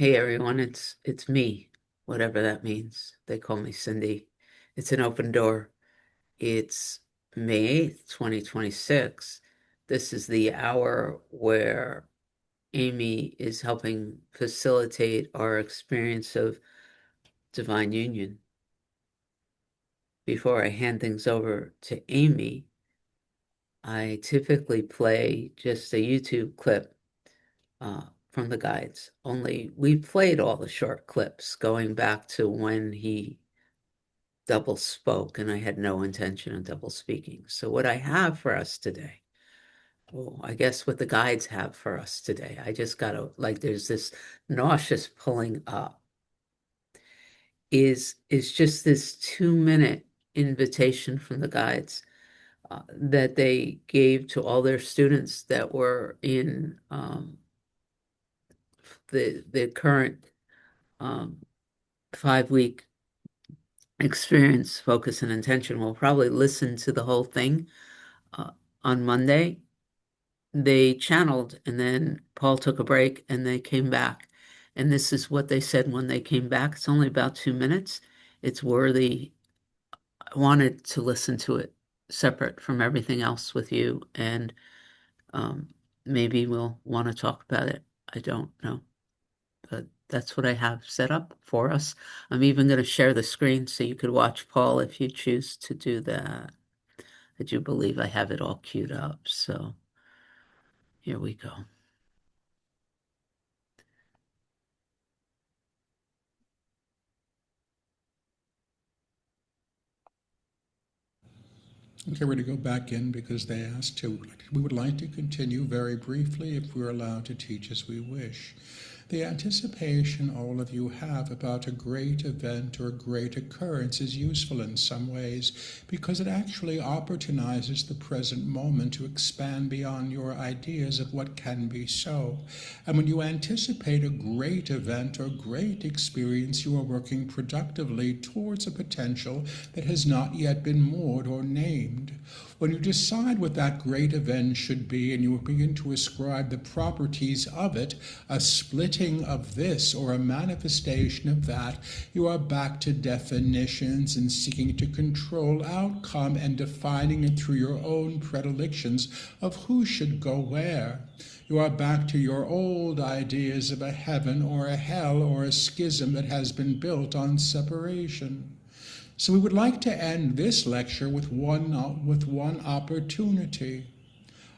Hey everyone, it's me, whatever that means. They call me Cindy. It's an open door. It's May 8th, 2026. This is the hour where Amy is helping facilitate our experience of divine union. Before I hand things over to Amy, I typically play just a YouTube clip from the guides. Only we played all the short clips going back to when he double spoke, and I had no intention of double speaking. So, what I have for us today, well, I guess what the guides have for us today, I just got to, like, there's this nauseous pulling up, is just this 2 minute invitation from the guides that they gave to all their students that were in the current 5 week experience, focus, and intention. We'll probably listen to the whole thing uh, on Monday. They channeled, and then Paul took a break, and they came back. And this is what they said when they came back. It's only about 2 minutes. It's worthy. I wanted to listen to it separate from everything else with you, and um, maybe we'll want to talk about it. I don't know. But that's what I have set up for us. I'm even going to share the screen so you could watch Paul if you choose to do that. I do believe I have it all queued up. So here we go. Okay, we're going to go back in because they asked to. We would like to continue very briefly if we're allowed to teach as we wish. The anticipation all of you have about a great event or a great occurrence is useful in some ways because it actually opportunizes the present moment to expand beyond your ideas of what can be so. And when you anticipate a great event or great experience, you are working productively towards a potential that has not yet been moored or named. When you decide what that great event should be and you begin to ascribe the properties of it, a splitting of this or a manifestation of that, you are back to definitions and seeking to control outcome and defining it through your own predilections of who should go where. You are back to your old ideas of a heaven or a hell or a schism that has been built on separation. So we would like to end this lecture with one opportunity.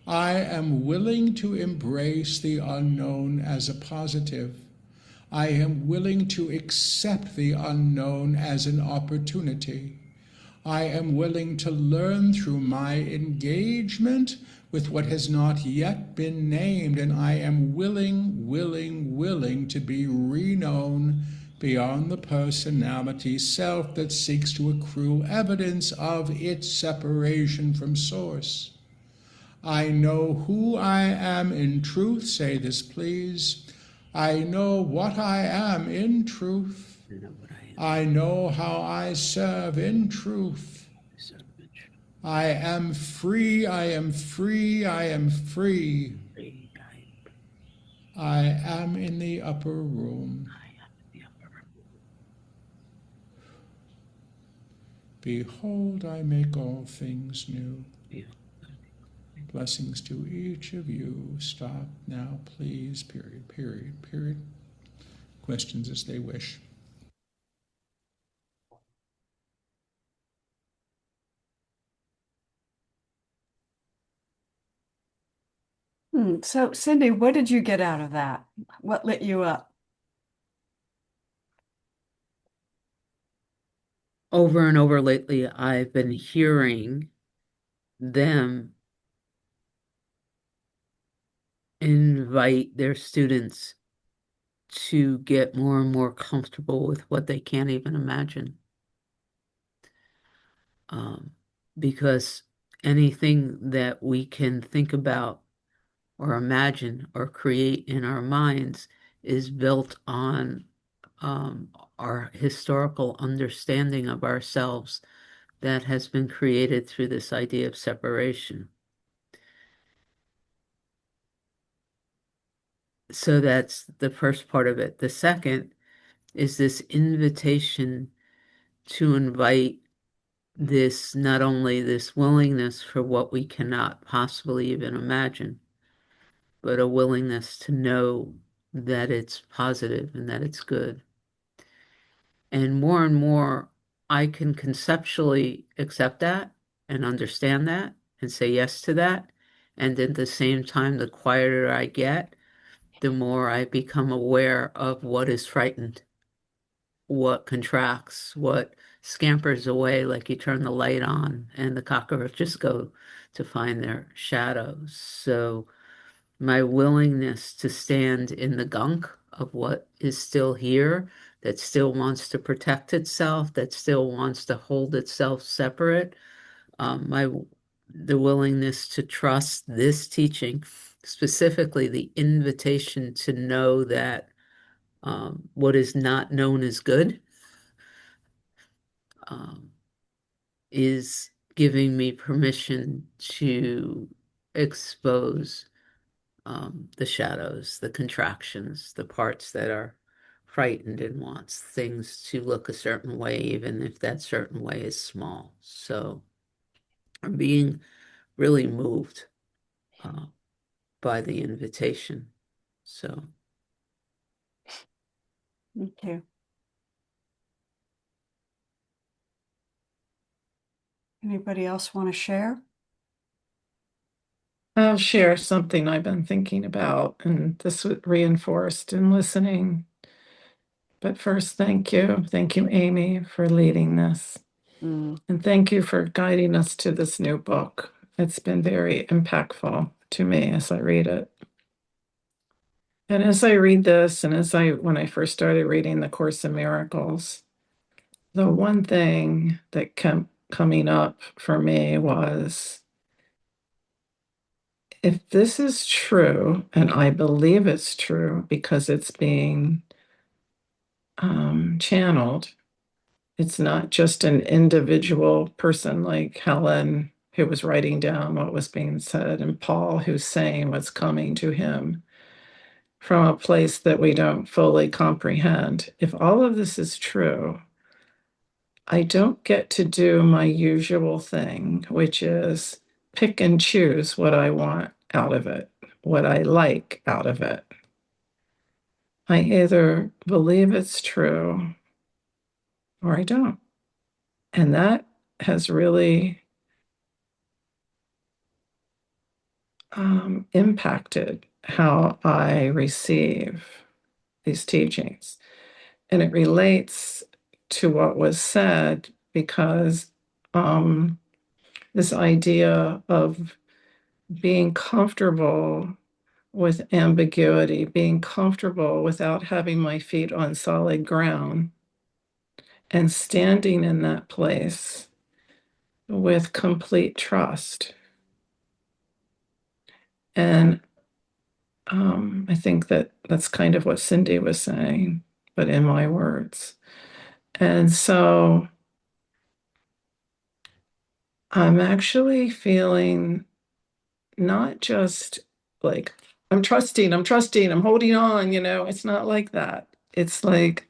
I am willing to embrace the unknown as a positive. I am willing to accept the unknown as an opportunity. I am willing to learn through my engagement with what has not yet been named, and I am willing to be reknown beyond the personality self that seeks to accrue evidence of its separation from source. I know who I am in truth. Say this, please. I know what I am in truth. I know what I am. I know how I serve in truth. So much I am free, I am free, I am free. free. I am in the upper room. I am in the upper room. Behold, I make all things new. Yeah. Blessings to each of you. Stop now, please. Period. Questions as they wish. So, Cindy, what did you get out of that? What lit you up? Over and over lately, I've been hearing them invite their students to get more and more comfortable with what they can't even imagine. Because anything that we can think about or imagine or create in our minds is built on our historical understanding of ourselves that has been created through this idea of separation. So that's the first part of it. The second is this invitation to invite this, not only this willingness for what we cannot possibly even imagine, but a willingness to know that it's positive and that it's good. And more, I can conceptually accept that and understand that and say yes to that. And at the same time, the quieter I get, the more I become aware of what is frightened, what contracts, what scampers away like you turn the light on and the cockroaches go to find their shadows. So my willingness to stand in the gunk of what is still here, that still wants to protect itself, that still wants to hold itself separate, my the willingness to trust this teaching, specifically the invitation to know that what is not known as good, um, is giving me permission to expose the shadows, the contractions, the parts that are frightened and wants things to look a certain way, even if that certain way is small. So I'm being really moved uh, by the invitation. So, Thank you. Anybody else want to share? I'll share something I've been thinking about, and this was reinforced in listening. But first, thank you. Thank you, Amy, for leading this. And thank you for guiding us to this new book. It's been very impactful to me as I read it. And as I read this, and when I first started reading the Course in Miracles, the one thing that kept coming up for me was, if this is true, and I believe it's true because it's being channeled, it's not just an individual person like Helen who was writing down what was being said, and Paul who's saying what's coming to him from a place that we don't fully comprehend. If all of this is true, I don't get to do my usual thing, which is pick and choose what I want out of it, what I like out of it. I either believe it's true or I don't. And that has really impacted how I receive these teachings. And it relates to what was said because this idea of being comfortable with ambiguity, being comfortable without having my feet on solid ground, and standing in that place with complete trust. And I think that's kind of what Cindy was saying, but in my words. And so I'm actually feeling not just like, I'm trusting, I'm holding on, it's not like that. It's like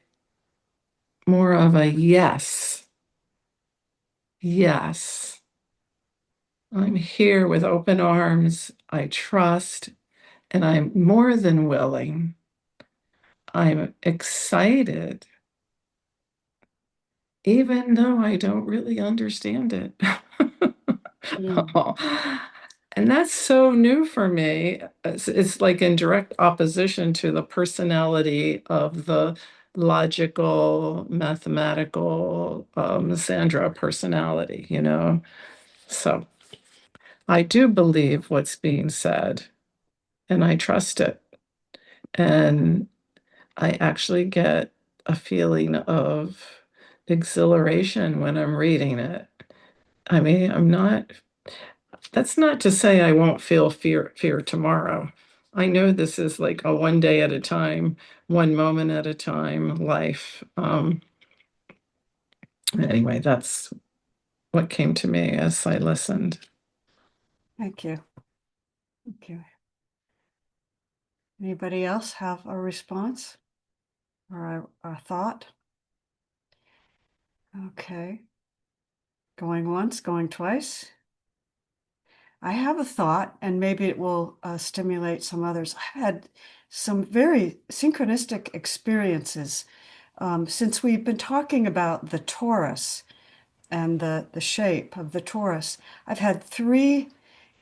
more of a yes, yes. I'm here with open arms. I trust, and I'm more than willing. I'm excited, even though I don't really understand it. And that's so new for me. It's like in direct opposition to the personality of the logical, mathematical Sandra personality. So I do believe what's being said, and I trust it. And I actually get a feeling of exhilaration when I'm reading it. I mean, that's not to say I won't feel fear tomorrow. I know this is like a one day at a time, one moment at a time life. Anyway, that's what came to me as I listened. Thank you. Thank you. Anybody else have a response or a thought? Okay. Going once, going twice. I have a thought, and maybe it will stimulate some others. I had some very synchronistic experiences since we've been talking about the torus and the shape of the torus. I've had three,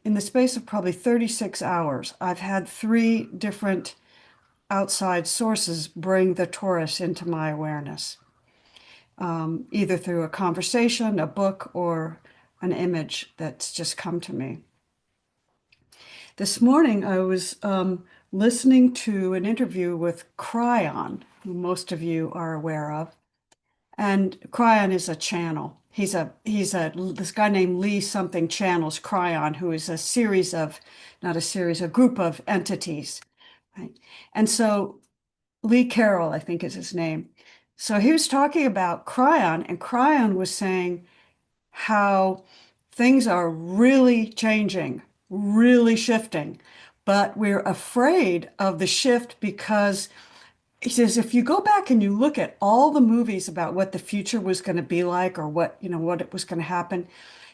in the space of probably 36 hours, I've had three different outside sources bring the torus into my awareness, either through a conversation, a book, or an image that's just come to me. This morning, I was listening to an interview with Cryon, who most of you are aware of. And Cryon is a channel. This guy named Lee something channels Cryon, who is a series of, not a series, a group of entities. Right? And so Lee Carroll, I think is his name. So he was talking about Cryon, and Cryon was saying how things are really changing, really shifting, but we're afraid of the shift because he says if you go back and you look at all the movies about what the future was going to be like or what it was going to happen,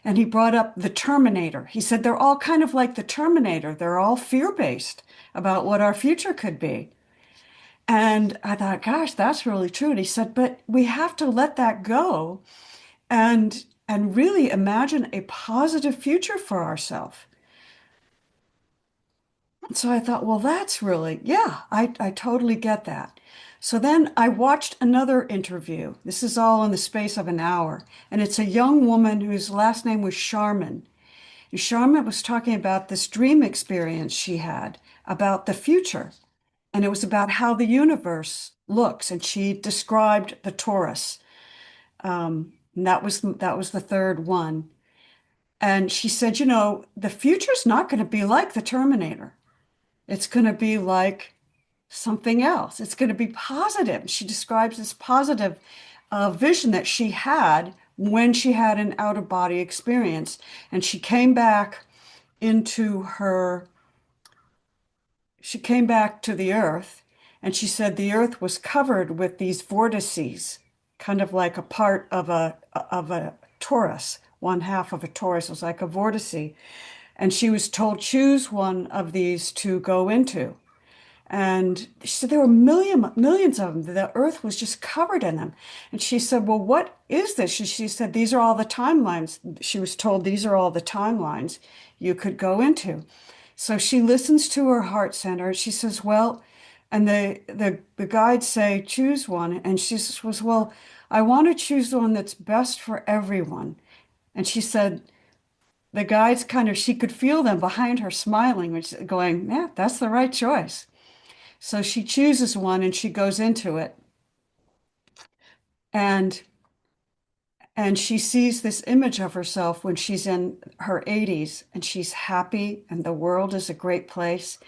and he brought up the Terminator. He said they're all kind of like the Terminator. They're all fear-based about what our future could be. And I thought, gosh, that's really true. And he said, but we have to let that go and really imagine a positive future for ourselves. So I thought, well, that's really, yeah, I totally get that. So then I watched another interview. This is all in the space of an hour. And it's a young woman whose last name was Sharman. And Sharman was talking about this dream experience she had about the future. And it was about how the universe looks. And she described the torus. And that was the third one. And she said, the future's not going to be like the Terminator. It's going to be like something else. It's going to be positive. She describes this positive vision that she had when she had an out-of-body experience. And into her, she came back to the earth, and she said the earth was covered with these vortices, kind of like a part of a torus. One half of a torus was like a vortice. And she was told, choose one of these to go into. And she said there were millions of them. The earth was just covered in them. And she said, well, what is this? She said, these are all the timelines. She was told these are all the timelines you could go into. So she listens to her heart center. She says, well, and the guides say, choose one. And she says, well, I want to choose the one that's best for everyone. And she said, the guides she could feel them behind her smiling, which going, yeah, that's the right choice. So she chooses one and she goes into it. And she sees this image of herself when she's in her 80s and she's happy and the world is a great place.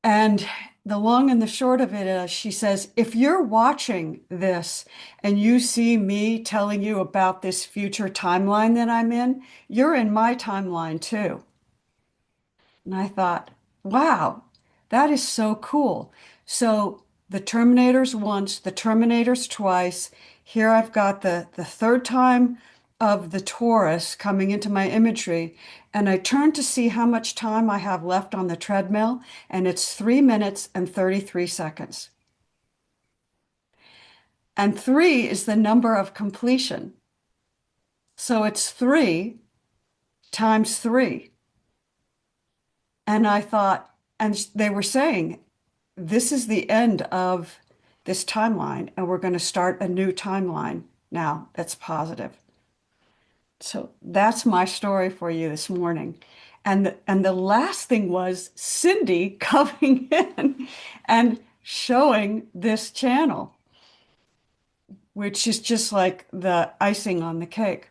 And the long and the short of it is, she says, if you're watching this and you see me telling you about this future timeline that I'm in, you're in my timeline too. And I thought, wow, that is so cool. So the Terminators once, the Terminators twice. Here I've got the third time of the torus coming into my imagery. And I turn to see how much time I have left on the treadmill, and it's 3 minutes and 33 seconds. And 3 is the number of completion. So it's 3 times 3. And I thought, and they were saying, this is the end of this timeline, and we're going to start a new timeline now that's positive. So that's my story for you this morning. And the last thing was Cindy coming in and showing this channel, which is just like the icing on the cake.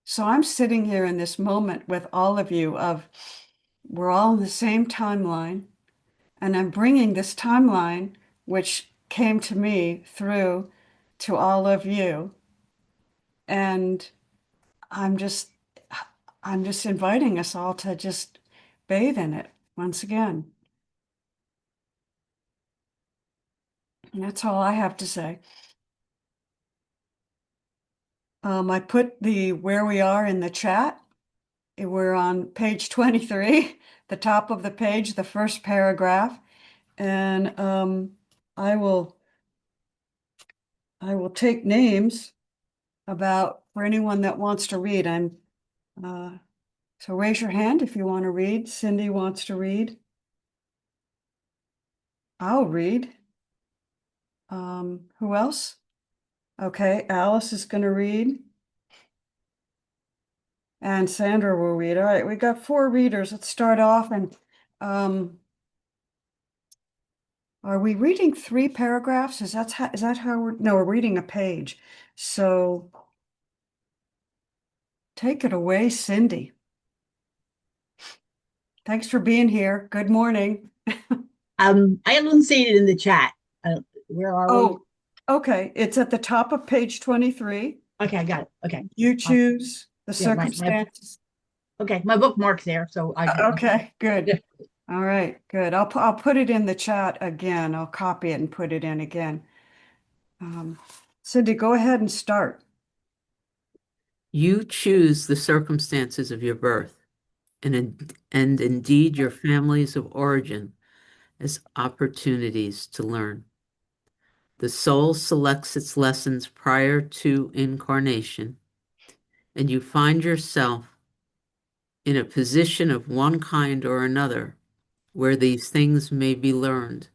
So I'm sitting here in this moment with all of you of we're all in the same timeline, and I'm bringing this timeline, which came to me through to all of you. And I'm just, I'm just inviting us all to just bathe in it once again. And that's all I have to say. I put the where we are in the chat. We're on page 23, the top of the page, the first paragraph. And I will take names for anyone that wants to read. So raise your hand if you want to read. Cindy wants to read. I'll read. Who else? Okay, Alice is going to read. And Sandra will read. All right, we got 4 readers. Let's start off. And are we reading 3 paragraphs? Is that how no, we're reading a page. So take it away, Cindy. Thanks for being here. Good morning. I don't see it in the chat. Where are we? Oh, okay. It's at the top of page 23. Okay, I got it. Okay. You choose the Yeah, circumstances. Okay, my bookmark's there, so Okay, good. All right, good. I'll put it in the chat again. I'll copy it and put it in again. Cindy, go ahead and start. You choose the circumstances of your birth, and indeed your families of origin as opportunities to learn. The soul selects its lessons prior to incarnation, and you find yourself in a position of one kind or another where these things may be learned,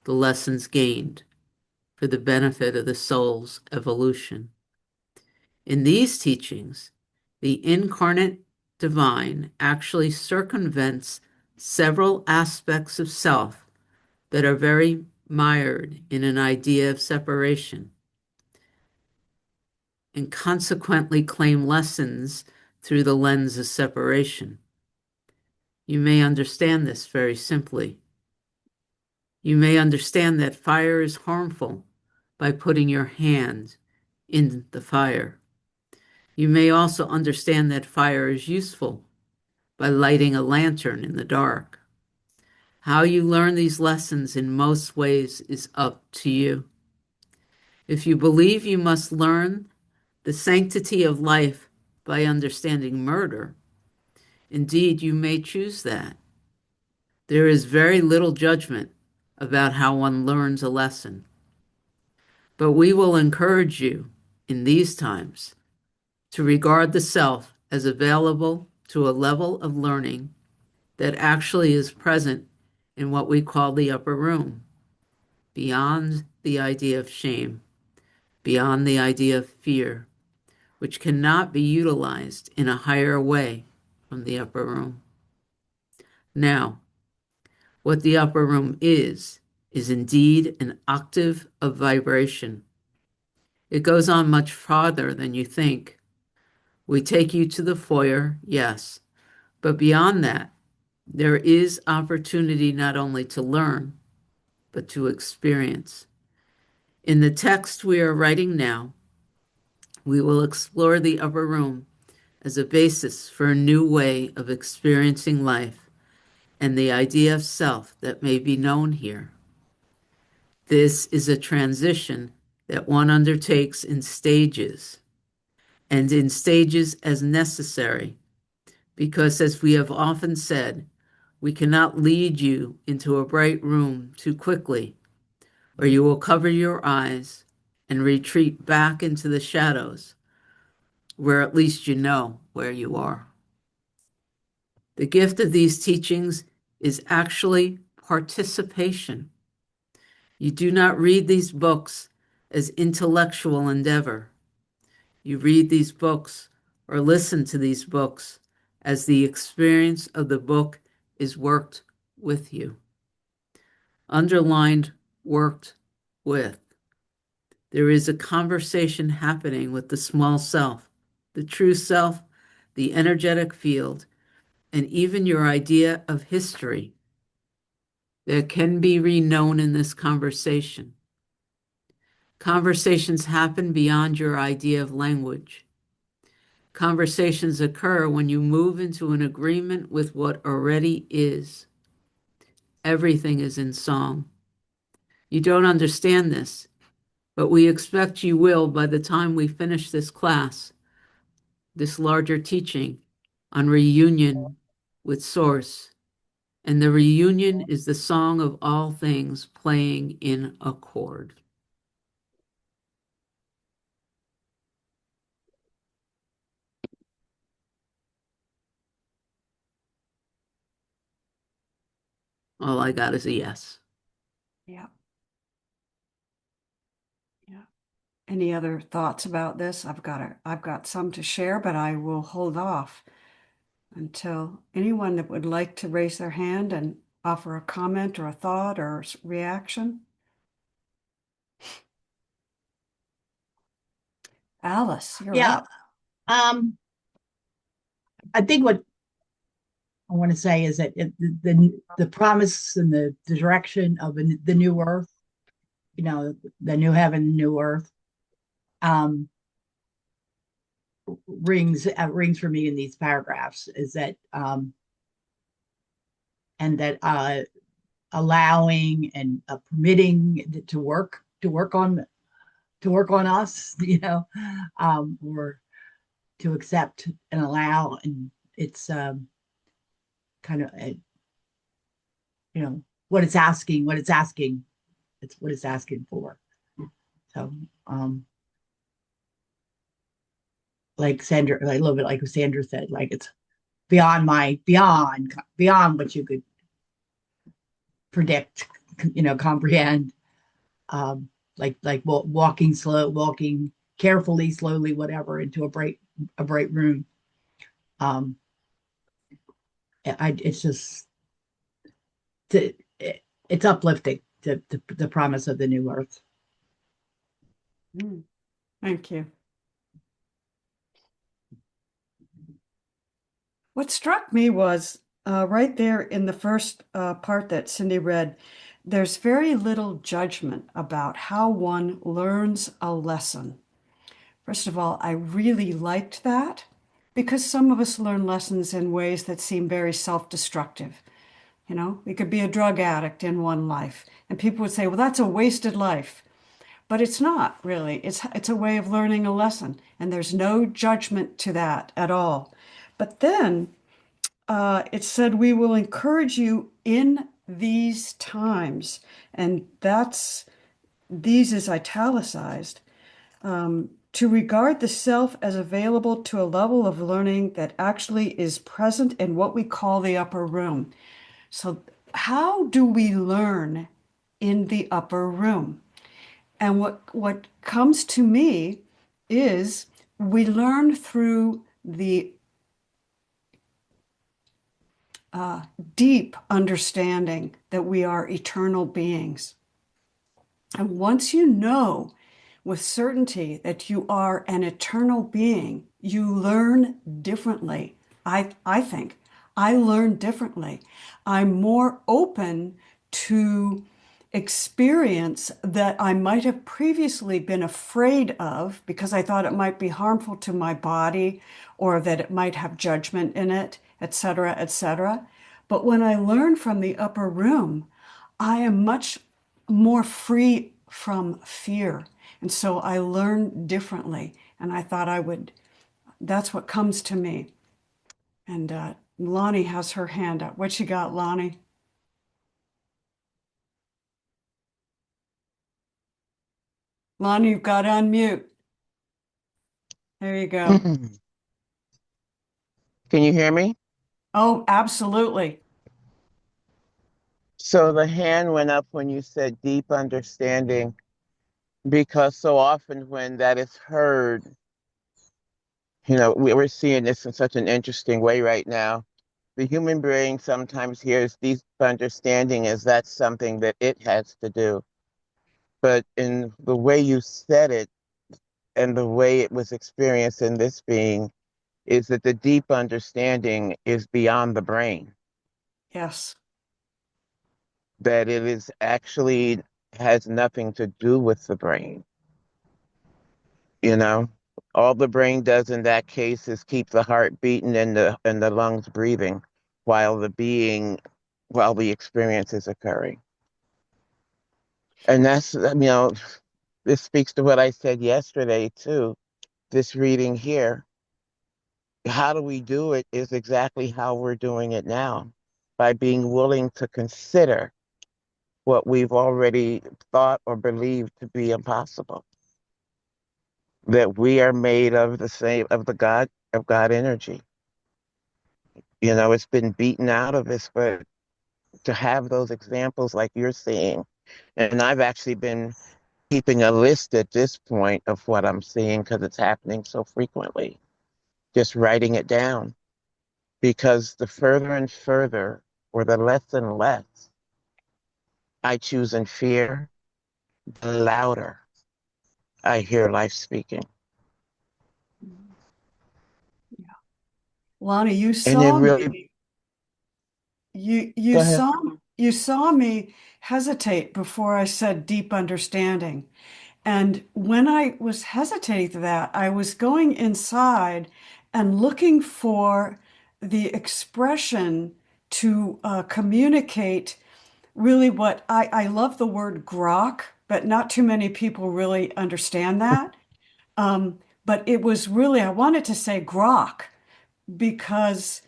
the lessons gained for the benefit of the soul's evolution. In these teachings, the incarnate divine actually circumvents several aspects of self that are very mired in an idea of separation, and consequently claim lessons through the lens of separation. You may understand this very simply. You may understand that fire is harmful by putting your hand in the fire. You may also understand that fire is useful by lighting a lantern in the dark. How you learn these lessons in most ways is up to you. If you believe you must learn the sanctity of life by understanding murder, indeed you may choose that. There is very little judgment about how one learns a lesson. But we will encourage you in these times to regard the self as available to a level of learning that actually is present in what we call the upper room, beyond the idea of shame, beyond the idea of fear, which cannot be utilized in a higher way from the upper room. Now, what the upper room is indeed an octave of vibration. It goes on much farther than you think. We take you to the foyer, yes, but beyond that, there is opportunity not only to learn, but to experience. In the text we are writing now, we will explore the upper room as a basis for a new way of experiencing life and the idea of self that may be known here. This is a transition that one undertakes in stages, and in stages as necessary, because as we have often said, we cannot lead you into a bright room too quickly, or you will cover your eyes and retreat back into the shadows, where at least you know where you are. The gift of these teachings is actually participation. You do not read these books as intellectual endeavor. You read these books or listen to these books as the experience of the book is worked with you. Underlined, worked with. There is a conversation happening with the small self, the true self, the energetic field, and even your idea of history that can be reknown in this conversation. Conversations happen beyond your idea of language. Conversations occur when you move into an agreement with what already is. Everything is in song. You don't understand this, but we expect you will by the time we finish this class, this larger teaching on reunion with Source. And the reunion is the song of all things playing in accord. All I got is a yes. Yeah. Yeah. Any other thoughts about this? I've got some to share, but I will hold off until anyone that would like to raise their hand and offer a comment or a thought or reaction. Alice, you're Yeah. up. I think what I want to say is that the promise and the direction of the new earth, the new heaven, new earth, um, rings for me in these paragraphs. Is that and that allowing and permitting to work on us, or to accept and allow, and it's kind of it's what it's asking for. So like a little bit like what Sandra said, like it's beyond what you could predict, comprehend. Walking carefully, slowly, whatever, into a bright room. um it's just it's uplifting, the promise of the new earth. Thank you. What struck me was right there in the first part that Cindy read, there's very little judgment about how one learns a lesson. First of all, I really liked that because some of us learn lessons in ways that seem very self-destructive. We could be a drug addict in one life, and people would say, well, that's a wasted life. But it's not really. It's a way of learning a lesson, and there's no judgment to that at all. But then it said, we will encourage you in these times, and these is italicized, to regard the self as available to a level of learning that actually is present in what we call the upper room. So how do we learn in the upper room? And what comes to me is we learn through the deep understanding that we are eternal beings. And once you know with certainty that you are an eternal being, you learn differently. I think I learn differently. I'm more open to experience that I might have previously been afraid of because I thought it might be harmful to my body or that it might have judgment in it, etc., etc. But when I learn from the upper room, I am much more free from fear. And so I learn differently. And I thought that's what comes to me. And Lonnie has her hand up. What you got, Lonnie? Lonnie, you've got to unmute. There you go. Can you hear me? Oh, absolutely. So the hand went up when you said deep understanding, because so often when that is heard, we're seeing this in such an interesting way right now. The human brain sometimes hears deep understanding as that's something that it has to do. But in the way you said it and the way it was experienced in this being, is that the deep understanding is beyond the brain. Yes. That it is actually has nothing to do with the brain, you know? All the brain does in that case is keep the heart beating and the lungs breathing while while the experience is occurring. And that's, this speaks to what I said yesterday too. This reading here, how do we do it is exactly how we're doing it now, by being willing to consider what we've already thought or believed to be impossible. That we are made of the same of God energy. It's been beaten out of us, but to have those examples like you're seeing, and I've actually been keeping a list at this point of what I'm seeing because it's happening so frequently, just writing it down. Because the further and further, or the less and less I choose in fear, the louder I hear life speaking. Yeah. Lonnie, you And it saw really, me. You go ahead. saw me hesitate before I said deep understanding. And when I was hesitating to that, I was going inside and looking for the expression to communicate really what I love the word grok, but not too many people really understand that. But it was really, I wanted to say grok because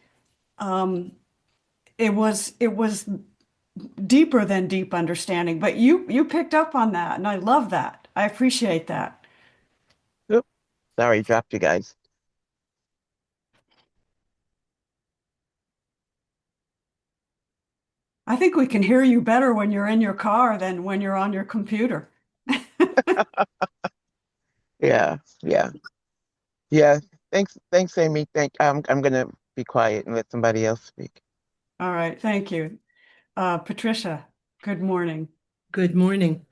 it was deeper than deep understanding. But you picked up on that, and I love that. I appreciate that. Oops, sorry, dropped you guys. I think we can hear you better when you're in your car than when you're on your computer. Yeah, yeah, yeah. Thanks, Amy. I'm gonna be quiet and let somebody else speak. All right, thank you. Patricia, good morning. Good morning.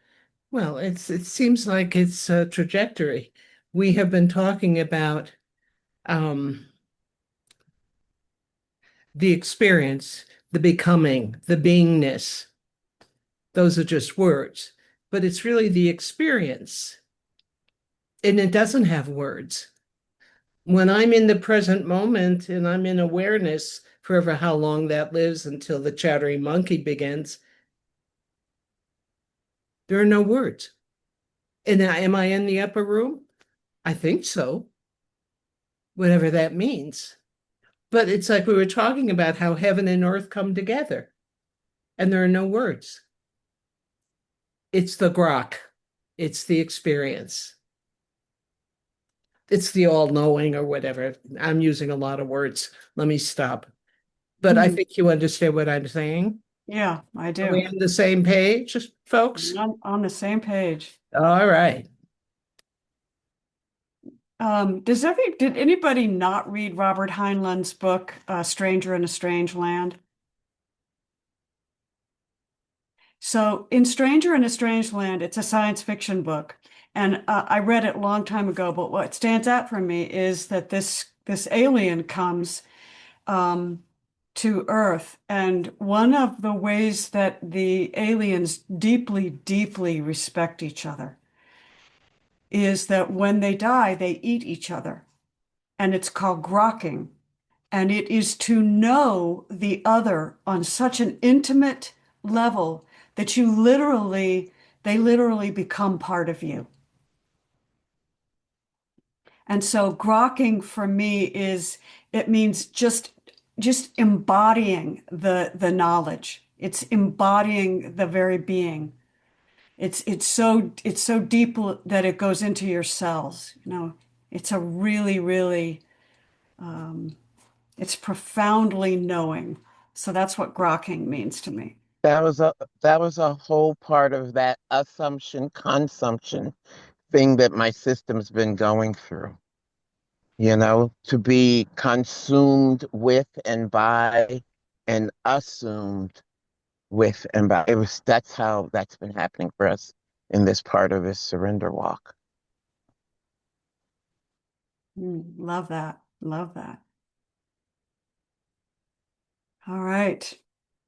Well, it seems like it's a trajectory. We have been talking about um, the experience, the becoming, the beingness. Those are just words, but it's really the experience, and it doesn't have words. When I'm in the present moment and I'm in awareness, forever how long that lives until the chattering monkey begins, there are no words. And am I in the upper room? I think so, whatever that means. But it's like we were talking about how heaven and earth come together, and there are no words. It's the grok, it's the experience, it's the all knowing or whatever. I'm using a lot of words. Let me stop. But I Hmm. think you understand what I'm saying. Yeah, I Are we do. on the same page, folks? On the same page. All right. Did anybody not read Robert Heinlein's book, Stranger in a Strange Land? So in Stranger in a Strange Land, it's a science fiction book. And I read it a long time ago, but what stands out for me is that this alien comes to Earth. And one of the ways that the aliens deeply, deeply respect each other is that when they die, they eat each other. And it's called grokking. And it is to know the other on such an intimate level that they literally become part of you. And so grokking for me it means just embodying the knowledge. It's embodying the very being. It's so deep that it goes into your cells. It's a really, really it's profoundly knowing. So that's what grokking means to me. That was a whole part of that assumption consumption thing that my system's been going through. To be consumed with and by and assumed with and by. That's how that's been happening for us in this part of this surrender walk. Love that. Love that. All right.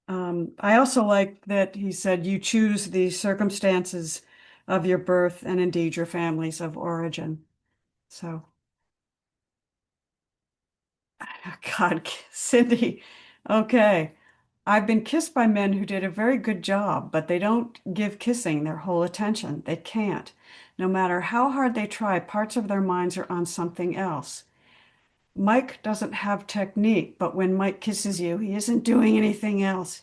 I also like that he said you choose the circumstances of your birth and indeed your families of origin. So God, Cindy. Okay. I've been kissed by men who did a very good job, but they don't give kissing their whole attention. They can't. No matter how hard they try, parts of their minds are on something else. Mike doesn't have technique, but when Mike kisses you, he isn't doing anything else.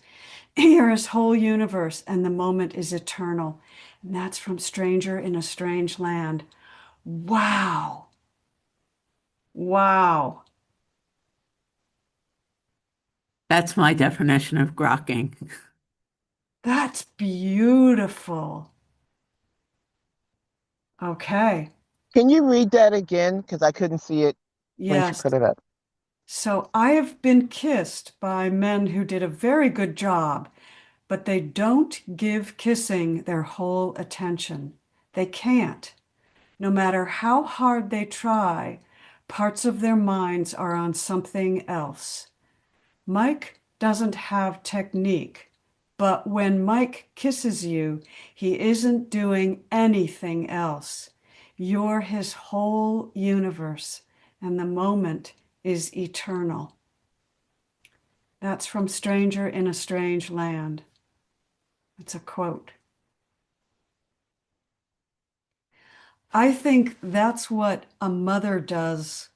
You're his whole universe, and the moment is eternal. And that's from Stranger in a Strange Land. Wow. Wow. That's my definition of grokking. That's beautiful. Okay. Can you read that again? Because I couldn't see it when she Yes. put it up. So I have been kissed by men who did a very good job, but they don't give kissing their whole attention. They can't. No matter how hard they try, parts of their minds are on something else. Mike doesn't have technique, but when Mike kisses you, he isn't doing anything else. You're his whole universe, and the moment is eternal. That's from Stranger in a Strange Land. It's a quote. I think that's what a mother does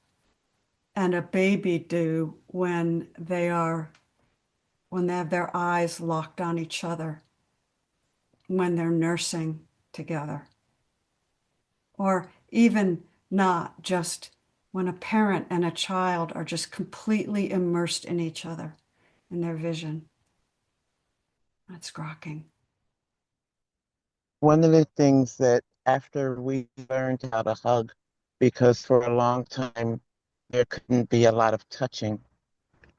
and a baby do when they have their eyes locked on each other, when they're nursing together. Or even not, just when a parent and a child are just completely immersed in each other, in their vision. That's grokking. One of the things that after we learned how to hug, because for a long time there couldn't be a lot of touching.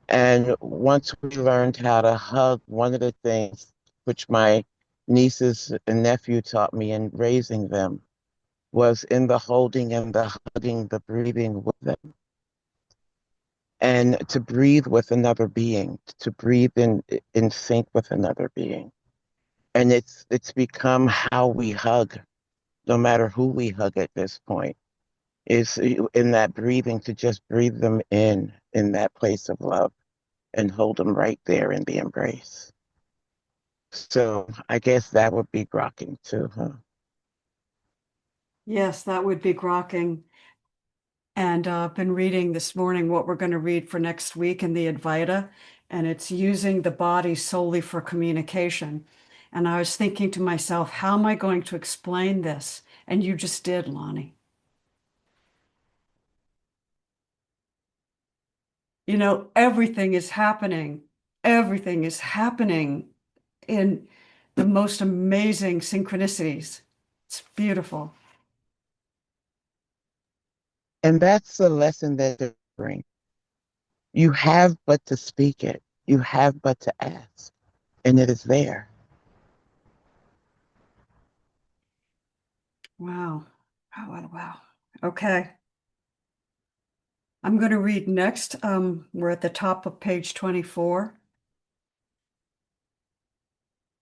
And once we learned how to hug, one of the things which my nieces and nephew taught me in raising them was in the holding and the hugging, the breathing with them. And to breathe with another being, to breathe in sync with another being. And it's become how we hug, no matter who we hug at this point, is in that breathing, to just breathe them in that place of love and hold them right there in the embrace. So I guess that would be grokking too, huh? Yes, that would be grokking. And I've been reading this morning what we're going to read for next week in the Advaita, and it's using the body solely for communication. And I was thinking to myself, how am I going to explain this? And you just did, Lonnie. You know, everything is happening. Everything is happening in the most amazing synchronicities. It's beautiful. And that's the lesson that they bring. You have but to speak it. You have but to ask, and it is there. Wow. Wow, wow, wow. Okay. I'm going to read next. We're at the top of page 24.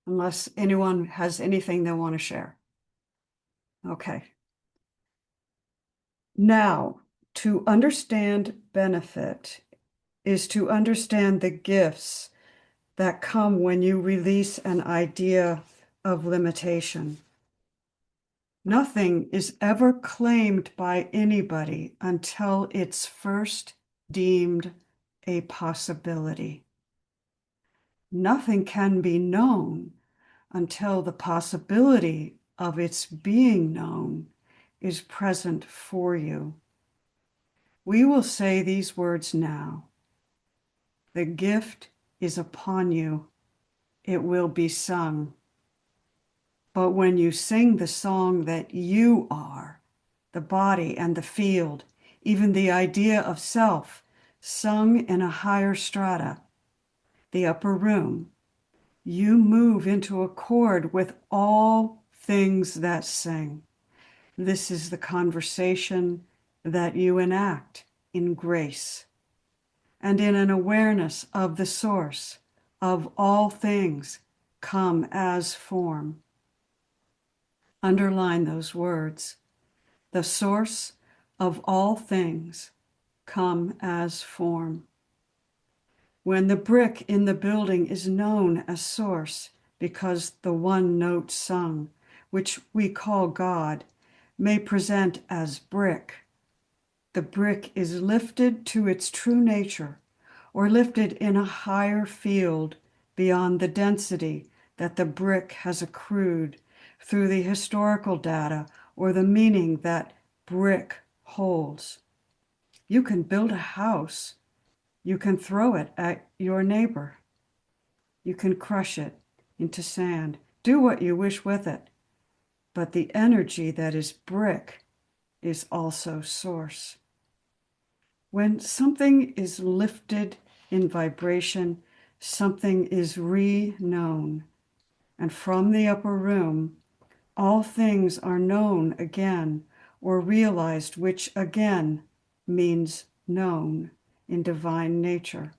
Unless anyone has anything they want to share. Okay. Now, to understand benefit is to understand the gifts that come when you release an idea of limitation. Nothing is ever claimed by anybody until it's first deemed a possibility. Nothing can be known until the possibility of its being known is present for you. We will say these words now. The gift is upon you. It will be sung. But when you sing the song that you are, the body and the field, even the idea of self, sung in a higher strata, the upper room, you move into accord with all things that sing. This is the conversation that you enact in grace and in an awareness of the source of all things come as form. Underline those words. The source of all things come as form. when the brick in the building is known as source because the one note sung, which we call God, may present as brick. The brick is lifted to its true nature, or lifted in a higher field beyond the density that the brick has accrued through the historical data or the meaning that brick holds. You can build a house. You can throw it at your neighbor. You can crush it into sand. Do what you wish with it. But the energy that is brick is also source. When something is lifted in vibration, something is re-known. And from the upper room, all things are known again or realized, which again means known in divine nature.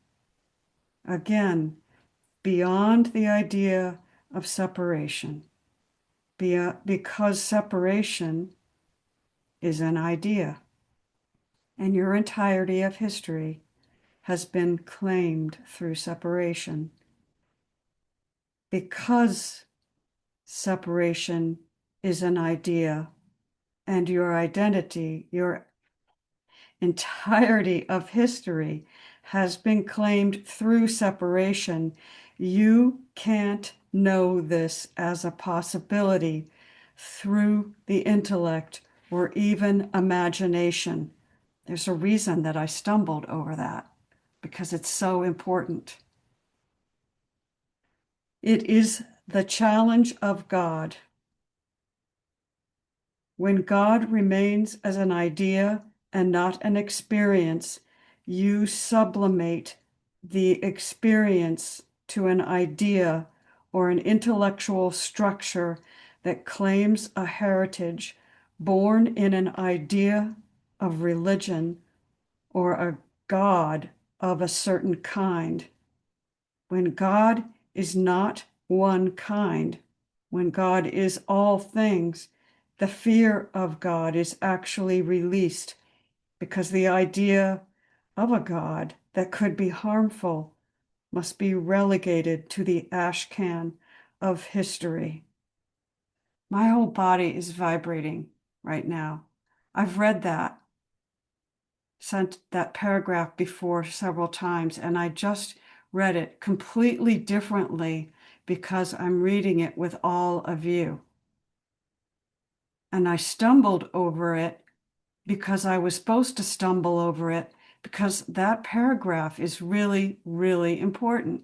Again, beyond the idea of separation, because separation is an idea, and your entirety of history has been claimed through separation. Because separation is an idea, and your identity, your entirety of history has been claimed through separation, you can't know this as a possibility through the intellect or even imagination. There's a reason that I stumbled over that, because it's so important. It is the challenge of God. When God remains as an idea and not an experience, you sublimate the experience to an idea or an intellectual structure that claims a heritage born in an idea of religion or a God of a certain kind. When God is not one kind, when God is all things, the fear of God is actually released, because the idea of a God that could be harmful must be relegated to the ash can of history. My whole body is vibrating right now. I've read that, sent that paragraph before several times, and I just read it completely differently because I'm reading it with all of you. And I stumbled over it because I was supposed to stumble over it, because that paragraph is really, really important.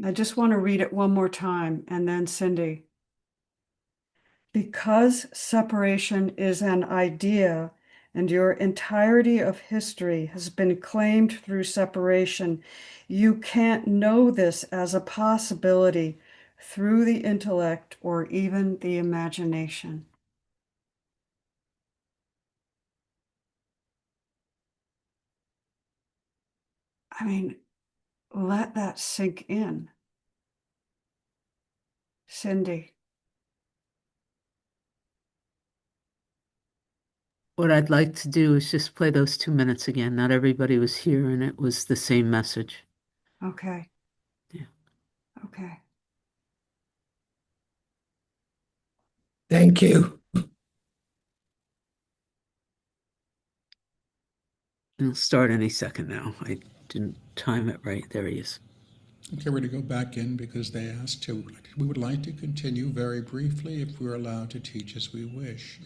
I just want to read it one more time, and then Cindy. Because separation is an idea and your entirety of history has been claimed through separation, you can't know this as a possibility through the intellect or even the imagination. I mean, let that sink in. Cindy. What I'd like to do is just play those 2 minutes again. Not everybody was here, and it was the same message. Okay. Yeah. Okay. Thank you. It'll start any second now. I didn't time it right. There he is. Okay, we're going to go back in because they asked to. We would like to continue very briefly if we're allowed to teach as we wish.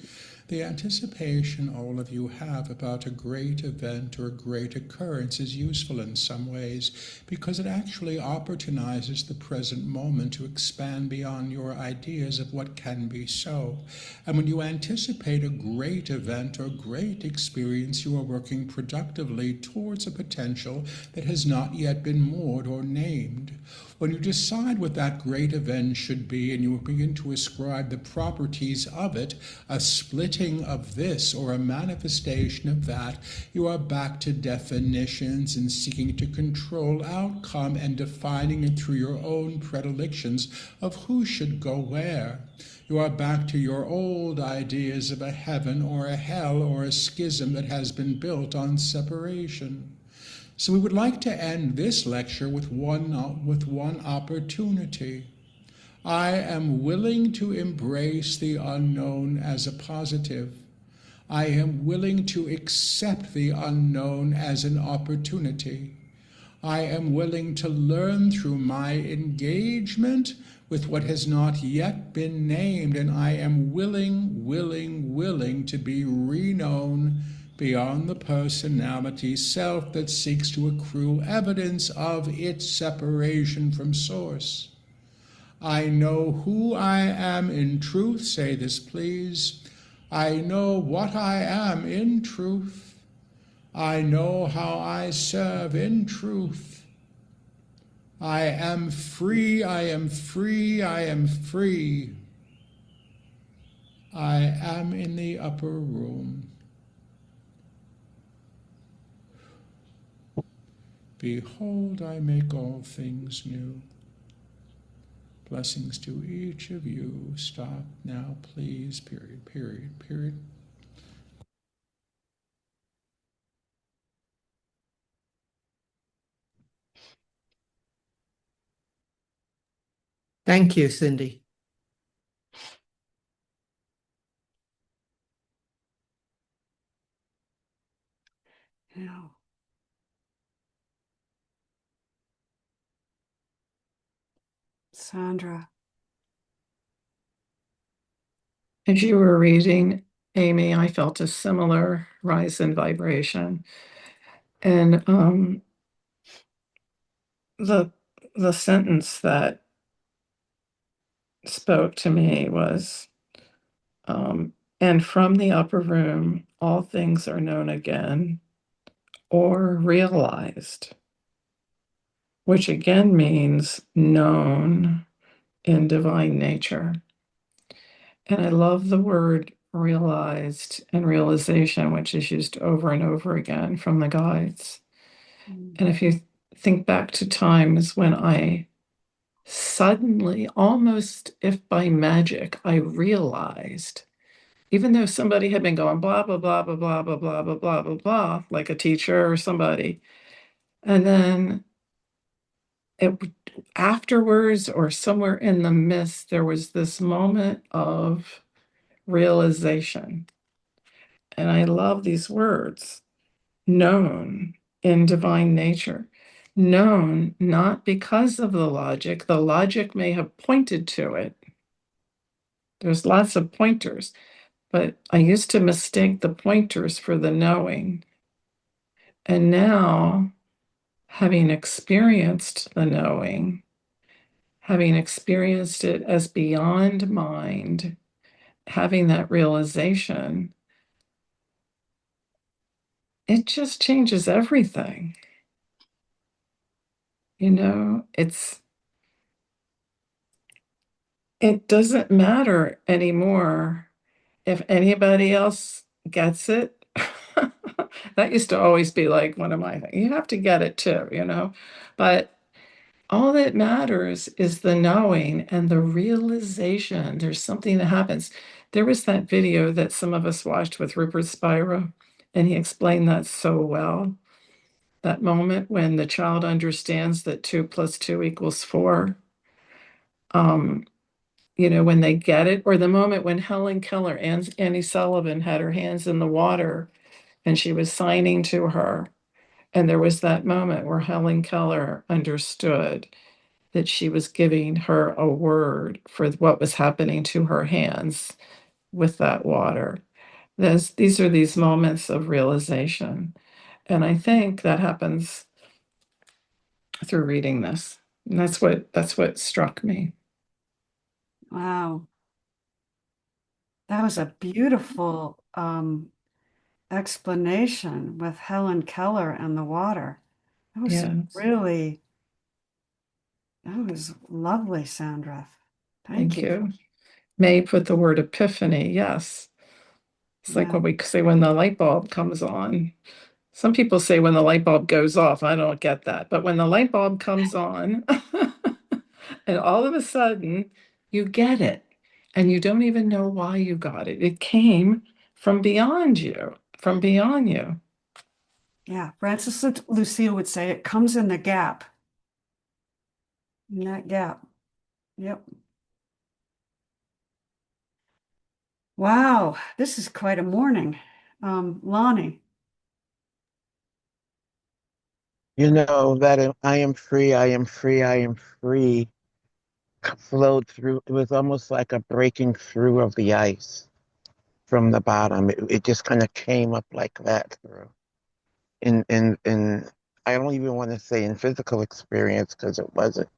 The anticipation all of you have about a great event or a great occurrence is useful in some ways because it actually opportunizes the present moment to expand beyond your ideas of what can be so. And when you anticipate a great event or great experience, you are working productively towards a potential that has not yet been moored or named. When you decide what that great event should be and you begin to ascribe the properties of it, a splitting of this or a manifestation of that, you are back to definitions and seeking to control outcome and defining it through your own predilections of who should go where. You are back to your old ideas of a heaven or a hell or a schism that has been built on separation. So we would like to end this lecture with one opportunity. I am willing to embrace the unknown as a positive. I am willing to accept the unknown as an opportunity. I am willing to learn through my engagement with what has not yet been named, and I am willing to be reknown beyond the personality self that seeks to accrue evidence of its separation from source. I know who I am in truth, say this please. I know what I am in truth. I know how I serve in truth. I am free, I am free, I am free. I am in the upper room. Behold, I make all things new. Blessings to each of you. Stop now, please. Period. Thank you, Cindy. Yeah. Sandra. As you were reading, Amy, I felt a similar rise in vibration. And the sentence that spoke to me was, and from the upper room, all things are known again or realized, which again means known in divine nature. And I love the word realized and realization, which is used over and over again from the guides. And if you think back to times when I suddenly, almost if by magic, I realized, even though somebody had been going blah, blah, blah, blah, blah, blah, blah, blah, blah, blah, blah, like a teacher or somebody, and then it afterwards or somewhere in the midst, there was this moment of realization. And I love these words, known in divine nature. Known not because of the logic may have pointed to it. There's lots of pointers, but I used to mistake the pointers for the knowing. And now, having experienced the knowing, having experienced it as beyond mind, having that realization, it just changes everything. You know, it doesn't matter anymore if anybody else gets it. That used to always be like one of my things. You have to get it too, you know. But all that matters is the knowing and the realization. There's something that happens. There was that video that some of us watched with Rupert Spira, and he explained that so well. That moment when the child understands that 2 plus 2 equals 4. You know, when they get it, or the moment when Helen Keller and Annie Sullivan had her hands in the water and she was signing to her. And there was that moment where Helen Keller understood that she was giving her a word for what was happening to her hands with that water. These are these moments of realization. And I think that happens through reading this. And that's what struck me. Wow. That was a beautiful explanation with Helen Keller and the water. That was Yes. really That was lovely, Sandra. Thank Thank you. you. May put the word epiphany. Yes. It's like Yeah. what we say when the light bulb comes on. Some people say when the light bulb goes off. I don't get that. But when the light bulb comes on, and all of a sudden you get it, and you don't even know why you got it. It came from beyond you, from beyond you. Yeah. Francis Lucille would say it comes in the gap. In that gap. Yep. Wow. This is quite a morning. Lonnie. You know, that I am free, I am free, I am free flowed through. It was almost like a breaking through of the ice from the bottom. It just kind of came up like that through. In I don't even want to say in physical experience because it wasn't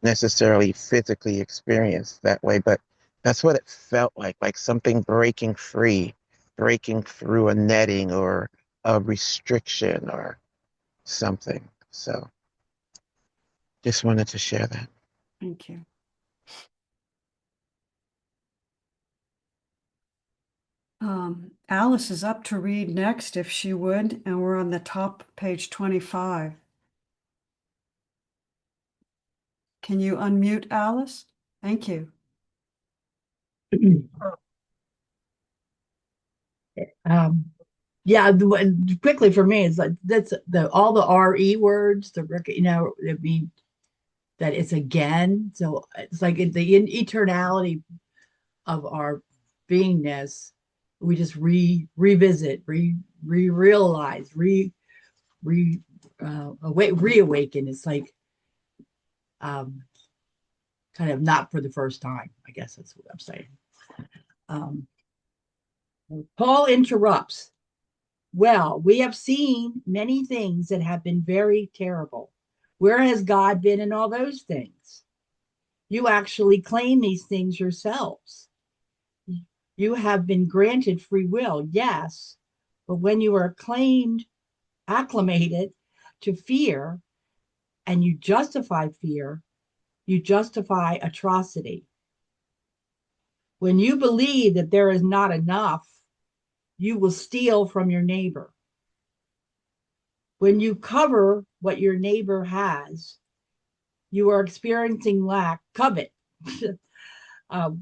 necessarily physically experienced that way, but that's what it felt like something breaking free, breaking through a netting or a restriction or something. So just wanted to share that. Thank you. Alice is up to read next if she would, and we're on the top page 25. Can you unmute Alice? Thank you. Yeah, quickly for me, it's like that's all the RE words, I mean that it's again. So it's like the eternality of our beingness. We just revisit, realize, re reawaken. It's like um kind of not for the first time. I guess that's what I'm saying. Um, Paul interrupts. Well, we have seen many things that have been very terrible. Where has God been in all those things? You actually claim these things yourselves. You have been granted free will, yes, but when you are acclimated to fear, and you justify fear, you justify atrocity. When you believe that there is not enough, you will steal from your neighbor. When you cover what your neighbor has, you are experiencing lack, covet.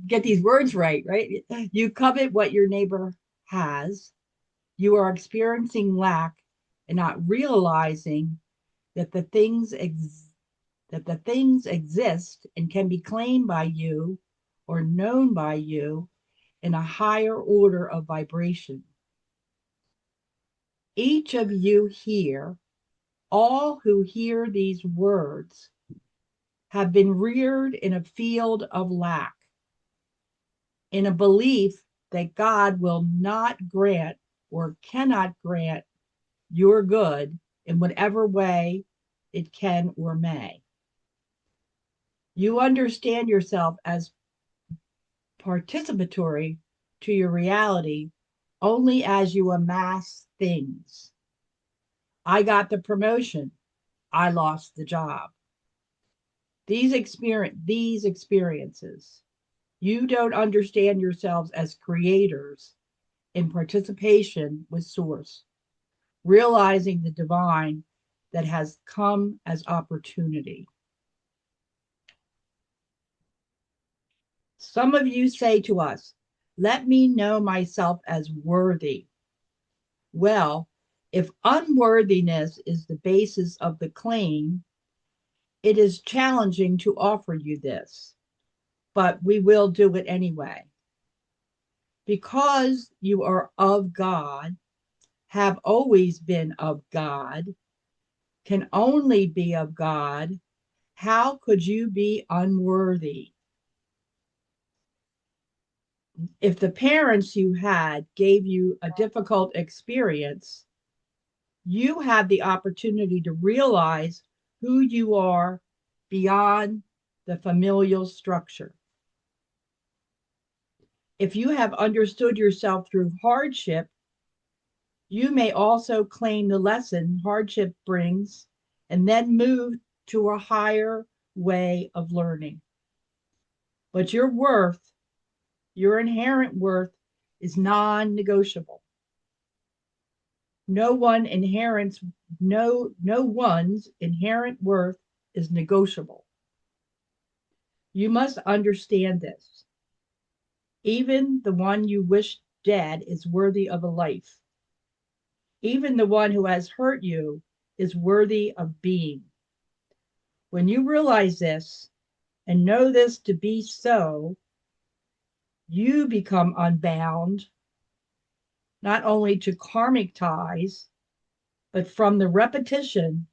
Get these words right, right? You covet what your neighbor has. You are experiencing lack and not realizing that the things exist and can be claimed by you or known by you in a higher order of vibration. Each of you here, all who hear these words, have been reared in a field of lack, in a belief that God will not grant or cannot grant your good in whatever way it can or may. You understand yourself as participatory to your reality only as you amass things. I got the promotion. I lost the job. These experiences, you don't understand yourselves as creators in participation with Source, realizing the divine that has come as opportunity. Some of you say to us, let me know myself as worthy. Well, if unworthiness is the basis of the claim, it is challenging to offer you this, but we will do it anyway. Because you are of God, have always been of God, can only be of God, how could you be unworthy? If the parents you had gave you a difficult experience, you had the opportunity to realize who you are beyond the familial structure. If you have understood yourself through hardship, you may also claim the lesson hardship brings and then move to a higher, way of learning. But your worth, your inherent worth, is non-negotiable. No one's inherent worth is negotiable. You must understand this. Even the one you wish dead is worthy of a life. Even the one who has hurt you is worthy of being. When you realize this and know this to be so, you become unbound, not only to karmic ties, but from the repetition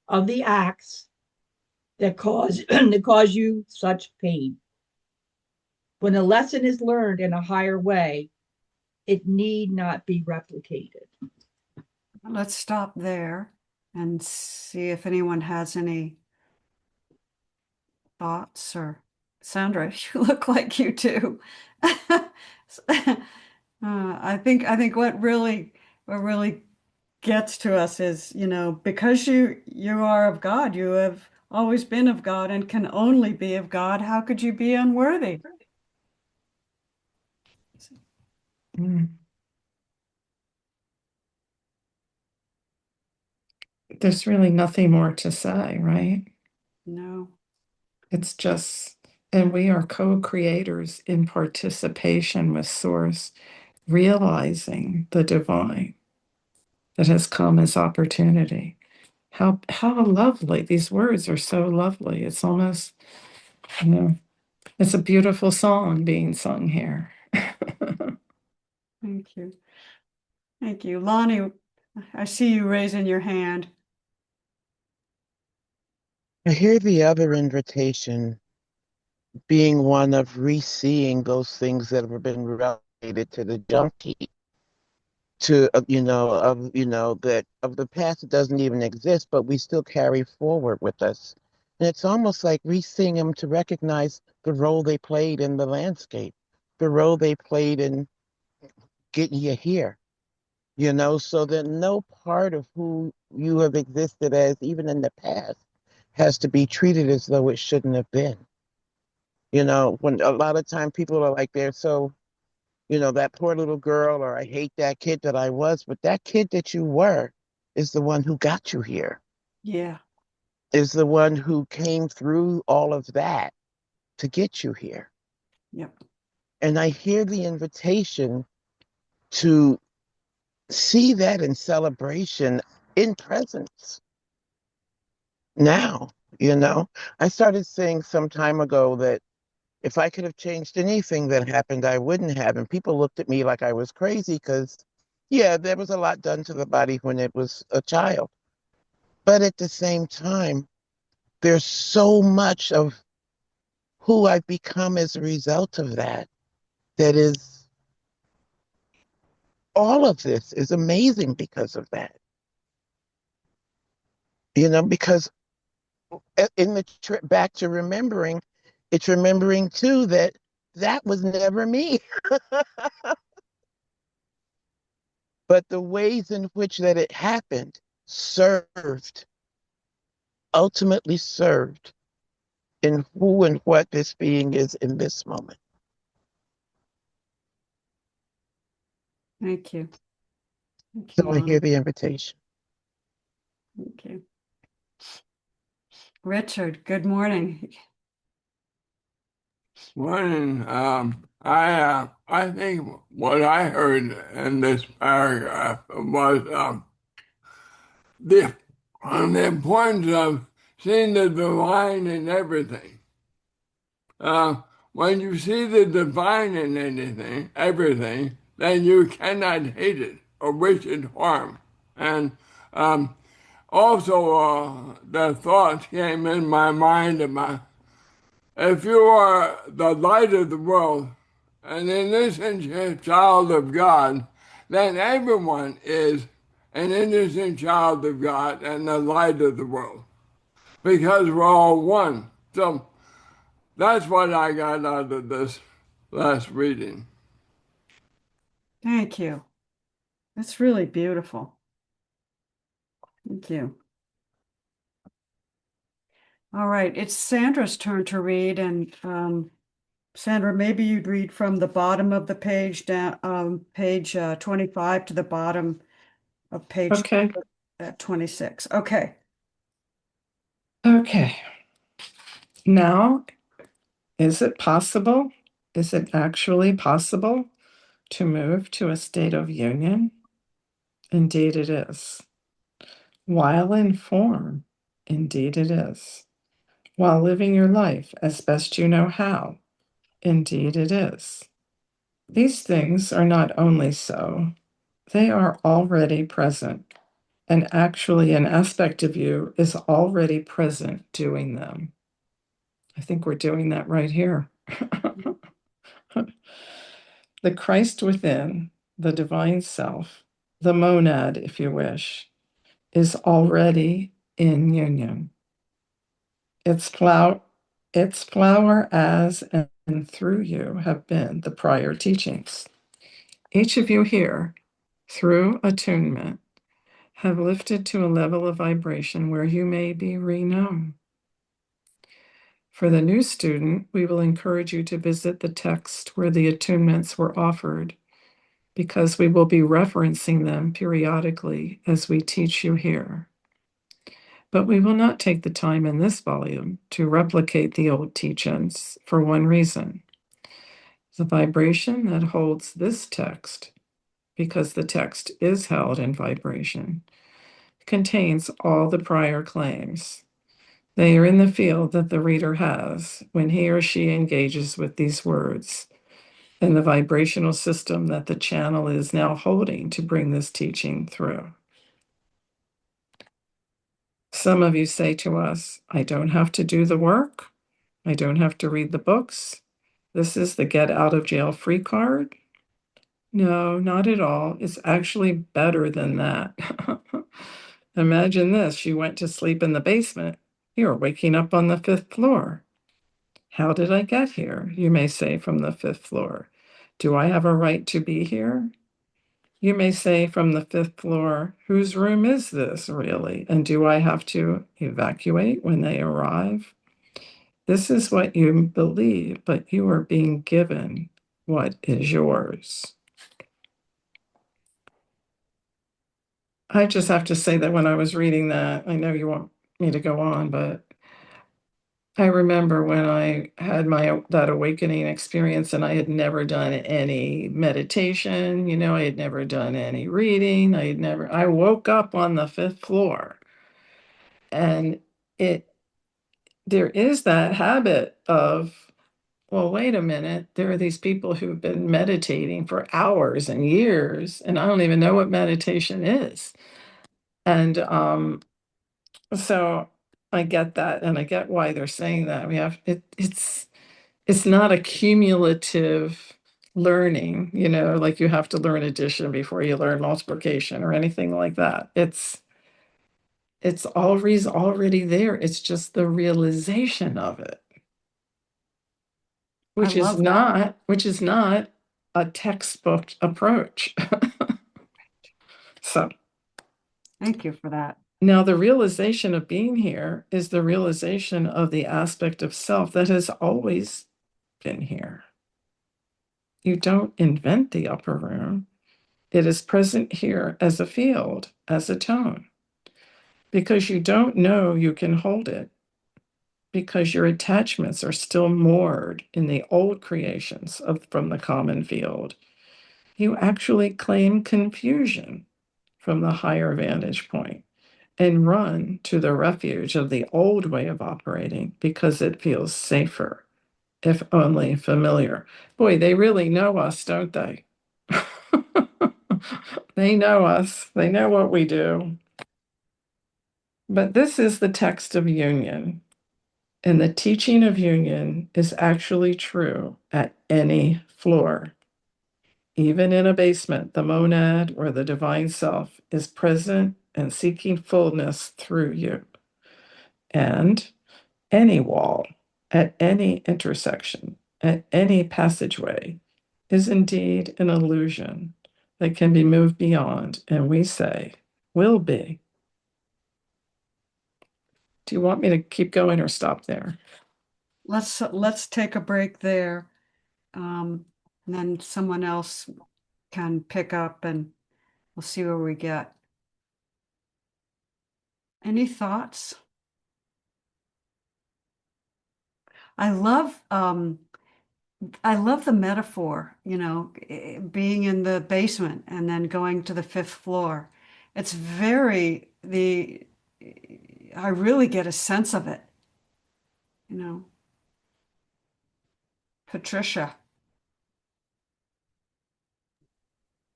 of the acts that cause you such pain. When a lesson is learned in a higher way, it need not be replicated. Let's stop there and see if anyone has any thoughts. Or Sandra, you look like you do. I think what really gets to us is, because you are of God, you have always been of God and can only be of God. How could you be unworthy? Mm. There's really nothing more to say, right? No. It's just, and we are co-creators in participation with Source, realizing the divine that has come as opportunity. How lovely. These words are so lovely. It's almost, you know, it's a beautiful song being sung here. Thank you. Thank you. Lonnie, I see you raising your hand. I hear the other invitation being one of re-seeing those things that have been relegated to the junkie, to that of the past that doesn't even exist, but we still carry forward with us. And it's almost like re-seeing them to recognize the role they played in the landscape, the role they played in getting you here. So that no part of who you have existed as, even in the past, has to be treated as though it shouldn't have been. When a lot of time people are like, they're so, that poor little girl, or I hate that kid that I was, but that kid that you were is the one who got you here, Yeah. is the one who came through all of that to get you here. Yep. And I hear the invitation to see that in celebration, in presence now. I started saying some time ago that if I could have changed anything that happened, I wouldn't have. And people looked at me like I was crazy because, yeah, there was a lot done to the body when it was a child. But at the same time, there's so much of who I've become as a result of that. That is, all of this is amazing because of that. Because in the trip back to remembering, it's remembering too that that was never me. But the ways in which that it happened served, ultimately served in who and what this being is in this moment. Thank you. Thank you, So I hear Lonnie. the invitation. Thank you. Richard, good morning. Morning. I think what I heard in this paragraph was the importance of seeing the divine in everything. When you see the divine in anything, everything, then you cannot hate it or wish it harm. And also, the thought came in my mind about if you are the light of the world, an innocent child of God, then everyone is an innocent child of God and the light of the world because we're all one. So that's what I got out of this last reading. Thank you. That's really beautiful. Thank you. All right, it's Sandra's turn to read, and Sandra, maybe you'd read from the bottom of the page down, page 25 to the bottom of page Okay. 26. Okay. Okay. Now, is it possible? Is it actually possible to move to a state of union? Indeed, it is. While in form, indeed, it is. While living your life as best you know how, indeed, it is. These things are not only so, they are already present, and actually, an aspect of you is already present doing them. I think we're doing that right here. The Christ within, the divine self, the monad, if you wish, is already in union. Its flower as and through you have been the prior teachings. Each of you here, through attunement, have lifted to a level of vibration where you may be reknown. For the new student, we will encourage you to visit the text where the attunements were offered, because we will be referencing them periodically as we teach you here. But we will not take the time in this volume to replicate the old teachings for one reason. The vibration that holds this text, because the text is held in vibration, contains all the prior claims. They are in the field that the reader has when he or she engages with these words, and the vibrational system that the channel is now holding to bring this teaching through. Some of you say to us, I don't have to do the work. I don't have to read the books. This is the get out of jail free card. No, not at all. It's actually better than that. Imagine this. You went to sleep in the basement. You're waking up on the 5th floor. How did I get here? You may say from the 5th floor. Do I have a right to be here? You may say from the 5th floor, whose room is this really? And do I have to evacuate when they arrive? This is what you believe, but you are being given what is yours. I just have to say that when I was reading that, I know you want me to go on, but I remember when I had that awakening experience, and I had never done any meditation, I had never done any reading. I woke up on the 5th floor, and there is that habit of, well, wait a minute, there are these people who've been meditating for hours and years, and I don't even know what meditation is. And so I get that, and I get why they're saying that. It's not a cumulative learning, like you have to learn addition before you learn multiplication or anything like that. It's already there. It's just the realization of it, I love that. which is not a textbook approach. So Thank you for that. now the realization of being here is the realization of the aspect of self that has always been here. You don't invent the upper room. It is present here as a field, as a tone. Because you don't know you can hold it, because your attachments are still moored in the old creations from the common field. You actually claim confusion from the higher vantage point and run to the refuge of the old way of operating because it feels safer, if only familiar. Boy, they really know us, don't they? They know us. They know what we do. But this is the text of union. And the teaching of union is actually true at any floor. Even in a basement, the monad or the divine self is present and seeking fullness through you. And any wall, at any intersection, at any passageway, is indeed an illusion that can be moved beyond, and we say, will be. Do you want me to keep going or stop there? Let's take a break there. And then someone else can pick up and we'll see where we get. Any thoughts? I love the metaphor, being in the basement and then going to the fifth floor. It's I really get a sense of it, you know. Patricia.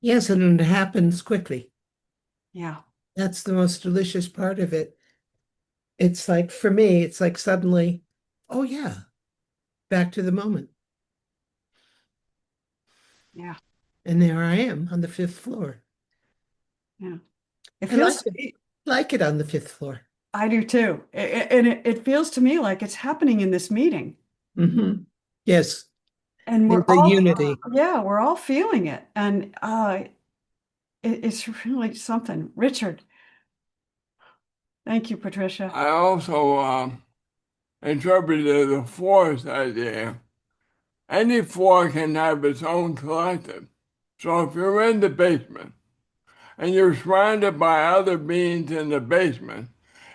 Yes, and it happens quickly. Yeah. That's the most delicious part of it. It's like, for me, it's like suddenly, oh yeah, back to the moment. Yeah. And there I am on the fifth floor. Yeah. It I like feels, it, like it on the fifth floor. I do too. And it feels to me like it's happening in this meeting. Mm-hmm. Yes, And there's we're a all, unity. yeah, we're all feeling it. And it's really something. Richard, thank you, Patricia. I also interpreted the fourth idea. Any floor can have its own collective. So if you're in the basement and you're surrounded by other beings in the basement,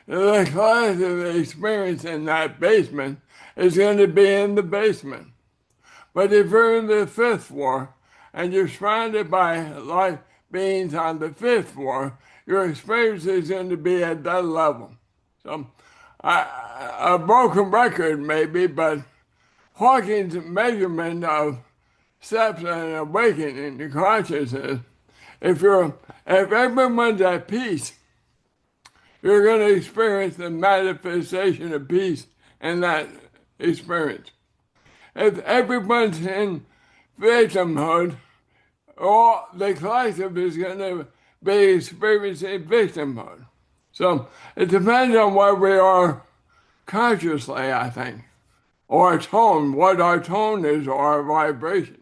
the collective experience in that basement is going to be in the basement. But if you're in the fifth floor and you're surrounded by life beings on the fifth floor, your experience is going to be at that level. So, a broken record maybe, but Hawking's measurement of steps and awakening to consciousness, if everyone's at peace, you're going to experience the manifestation of peace in that experience. If everyone's in victimhood, all the collective is going to be experiencing victimhood. So it depends on where we are consciously, I think, or tone, what our tone is, or our vibration.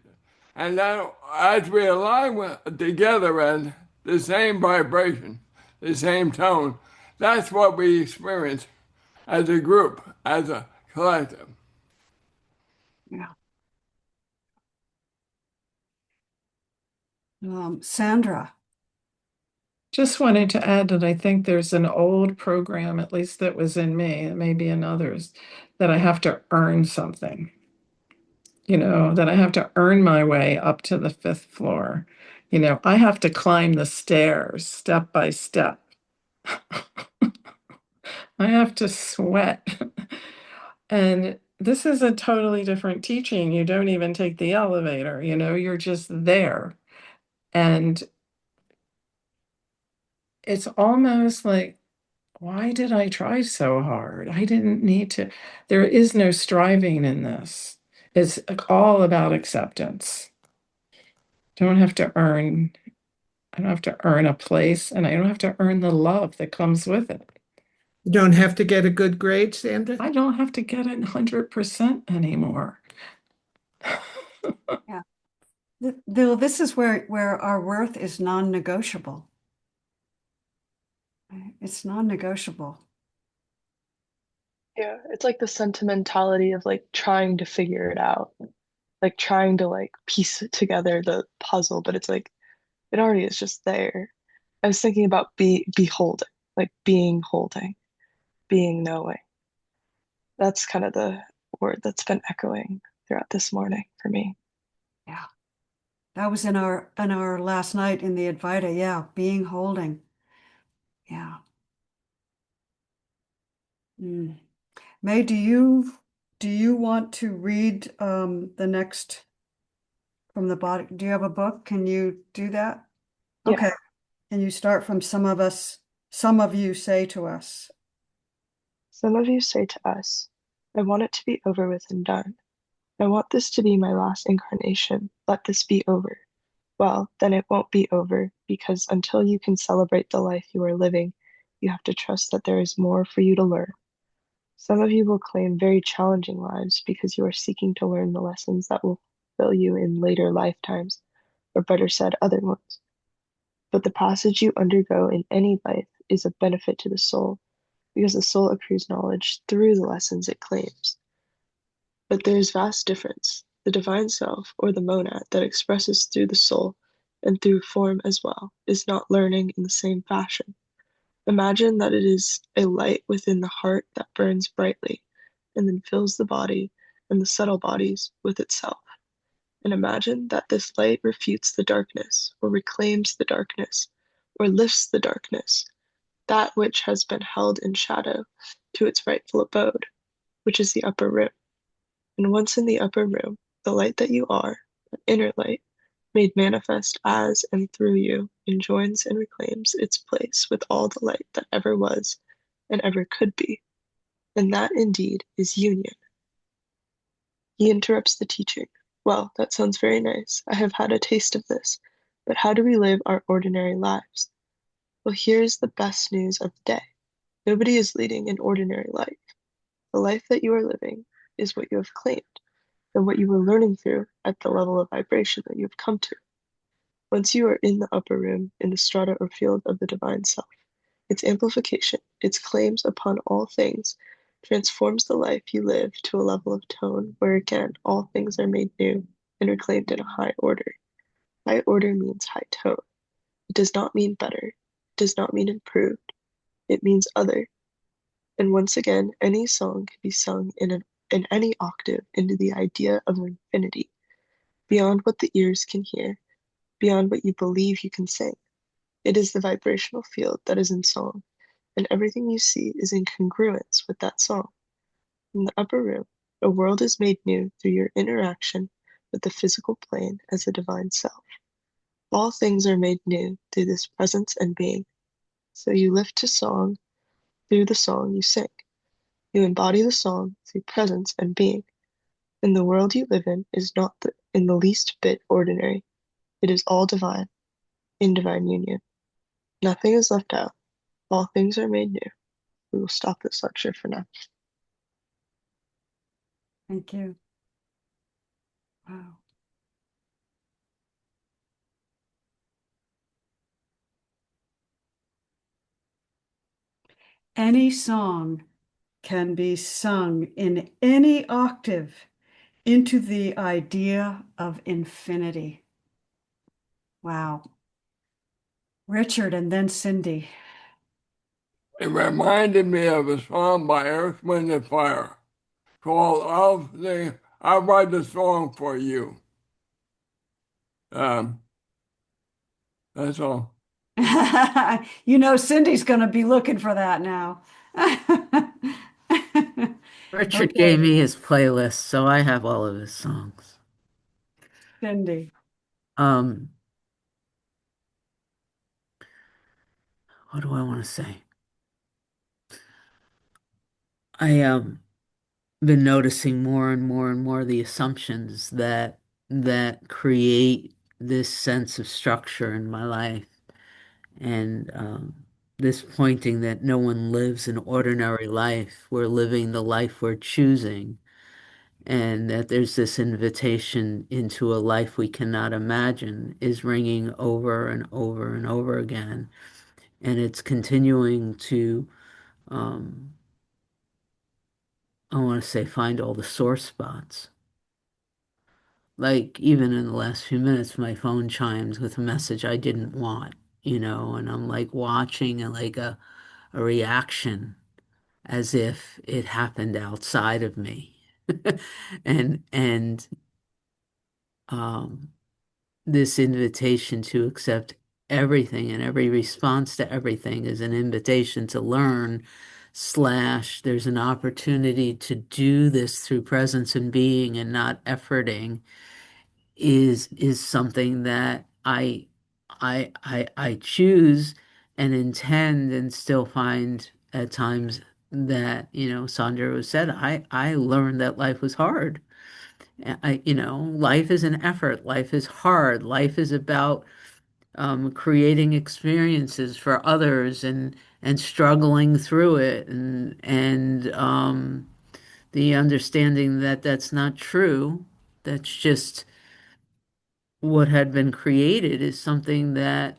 And then as we align together at the same vibration, the same tone, that's what we experience as a group, as a collective. Yeah. Sandra. Just wanted to add that I think there's an old program, at least that was in me, it may be in others, that I have to earn something, that I have to earn my way up to the fifth floor. I have to climb the stairs step by step. I have to sweat. And this is a totally different teaching. You don't even take the elevator, you're just there. And it's almost like, why did I try so hard? I didn't need to. There is no striving in this. It's all about acceptance. Don't have to earn, I don't have to earn a place, and I don't have to earn the love that comes with it. You don't have to get a good grade, Sandra? I don't have to get it 100% anymore. Yeah. This is where our worth is non-negotiable. It's non-negotiable. Yeah, it's like the sentimentality of like trying to figure it out, like trying to like piece together the puzzle, but it's like it already is just there. I was thinking about beholding, like being holding, being knowing. That's kind of the word that's been echoing throughout this morning for me. Yeah. That was in our last night in the Advaita. Yeah, being holding. Yeah. Mm. May, do you want to read the next from the body? Do you have a book? Can you do that? Yeah. Okay. Can you start from some of you say to us? Some of you say to us, I want it to be over with and done. I want this to be my last incarnation. Let this be over. Well, then it won't be over, because until you can celebrate the life you are living, you have to trust that there is more for you to learn. Some of you will claim very challenging lives because you are seeking to learn the lessons that will fulfill you in later lifetimes, or better said, other ones. But the passage you undergo in any life is of benefit to the soul, because the soul accrues knowledge through the lessons it claims. But there is vast difference. The divine self, or the monad that expresses through the soul and through form as well, is not learning in the same fashion. Imagine that it is a light within the heart that burns brightly and then fills the body and the subtle bodies with itself. And imagine that this light refutes the darkness, or reclaims the darkness, or lifts the darkness, that which has been held in shadow, to its rightful abode, which is the upper room. And once in the upper room, the light that you are, the inner light, made manifest as and through you, enjoins and reclaims its place with all the light that ever was and ever could be. And that indeed is union. He interrupts the teaching. Well, that sounds very nice. I have had a taste of this. But how do we live our ordinary lives? Well, here's the best news of the day. Nobody is leading an ordinary life. The life that you are living is what you have claimed, and what you were learning through at the level of vibration that you have come to. Once you are in the upper room, in the strata or field of the divine self, its amplification, its claims upon all things, transforms the life you live to a level of tone where again all things are made new and reclaimed in a high order. High order means high tone. It does not mean better. It does not mean improved. It means other. And once again, any song can be sung in any octave into the idea of infinity, beyond what the ears can hear, beyond what you believe you can sing. It is the vibrational field that is in song, and everything you see is in congruence with that song. In the upper room, a world is made new through your interaction with the physical plane as a divine self. All things are made new through this presence and being. So you lift to song through the song you sing. You embody the song through presence and being. And the world you live in is not in the least bit ordinary. It is all divine, in divine union. Nothing is left out. All things are made new. We will stop this lecture for now. Thank you. Wow. Any song can be sung in any octave into the idea of infinity. Wow. Richard and then Cindy. It reminded me of a song by Earth, Wind, and Fire called I'll Write the Song for You. Um, that's all. Cindy's going to be looking for that now. Richard Okay, gave me his playlist, so I have all of his songs. Cindy. Um, what do I want to say? I been noticing more and more and more the assumptions that create this sense of structure in my life, and this pointing that no one lives an ordinary life. We're living the life we're choosing, and that there's this invitation into a life we cannot imagine is ringing over and over and over again, and it's continuing to I want to say find all the sore spots. Like even in the last few minutes, my phone chimes with a message I didn't want, and I'm like watching a reaction as if it happened outside of me. And um this invitation to accept everything and every response to everything is an invitation to learn slash there's an opportunity to do this through presence and being and not efforting is something that I choose and intend and still find at times that, Sandra has said, I learned that life was hard. Life is an effort. Life is hard. Life is about creating experiences for others and struggling through it and the understanding that that's not true. That's just what had been created is something that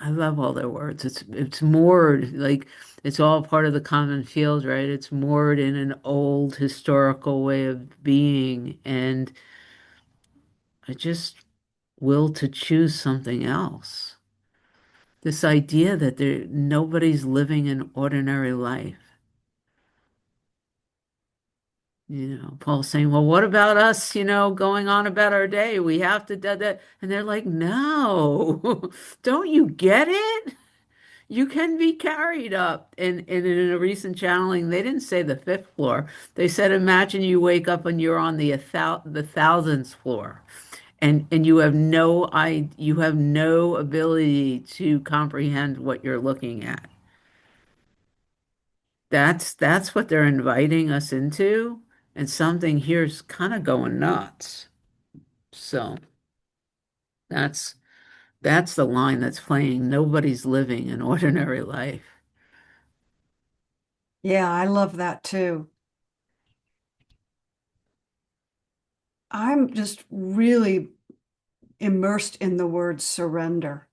I love all their words. It's moored, like it's all part of the common field, right? It's moored in an old historical way of being, and I just will to choose something else. This idea that nobody's living an ordinary life. Paul's saying, well, what about us, going on about our day? We have to do that. And they're like, no, don't you get it? You can be carried up. And in a recent channeling, they didn't say the fifth floor. They said, imagine you wake up and you're on the thousandth floor. And you have no ability to comprehend what you're looking at. That's what they're inviting us into, and something here's kind of going nuts. So that's that's the line that's playing. Nobody's living an ordinary life. Yeah, I love that too. I'm just really immersed in the word surrender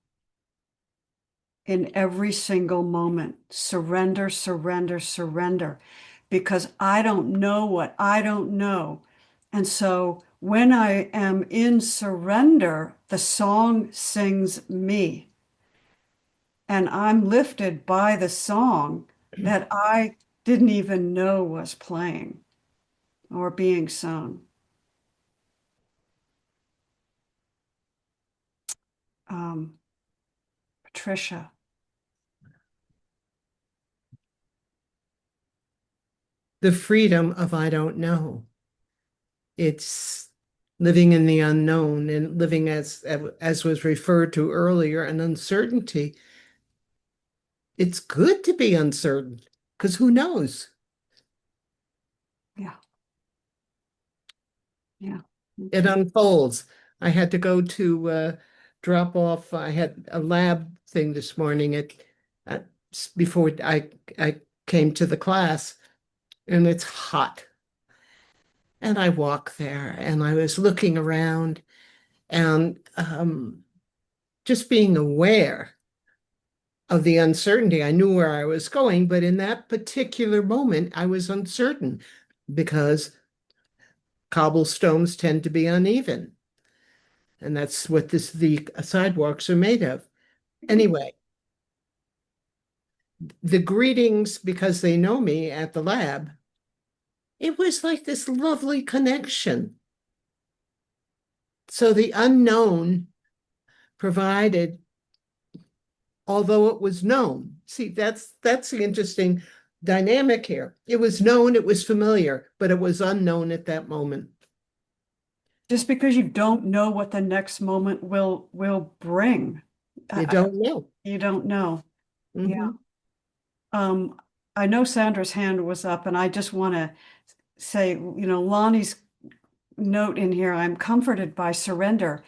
in every single moment. Surrender, surrender, surrender, because I don't know what I don't know. And so when I am in surrender, the song sings me, and I'm lifted by the song that I didn't even know was playing or being sung. Patricia. The freedom of I don't know. It's living in the unknown and living as was referred to earlier, an uncertainty. It's good to be uncertain because who knows? Yeah. Yeah. It unfolds. I had to go to drop off. I had a lab thing this morning at before I came to the class, and it's hot. And I walk there, and I was looking around and just being aware of the uncertainty. I knew where I was going, but in that particular moment, I was uncertain because cobblestones tend to be uneven. And that's what the sidewalks are made of. Anyway, the greetings, because they know me at the lab, it was like this lovely connection. So the unknown provided, although it was known. See, that's the interesting dynamic here. It was known, it was familiar, but it was unknown at that moment. Just because you don't know what the next moment will bring. You don't know. You don't know. Yeah. Mhm. I know Sandra's hand was up, and I just want to say, Lonnie's note in here, I'm comforted by surrender.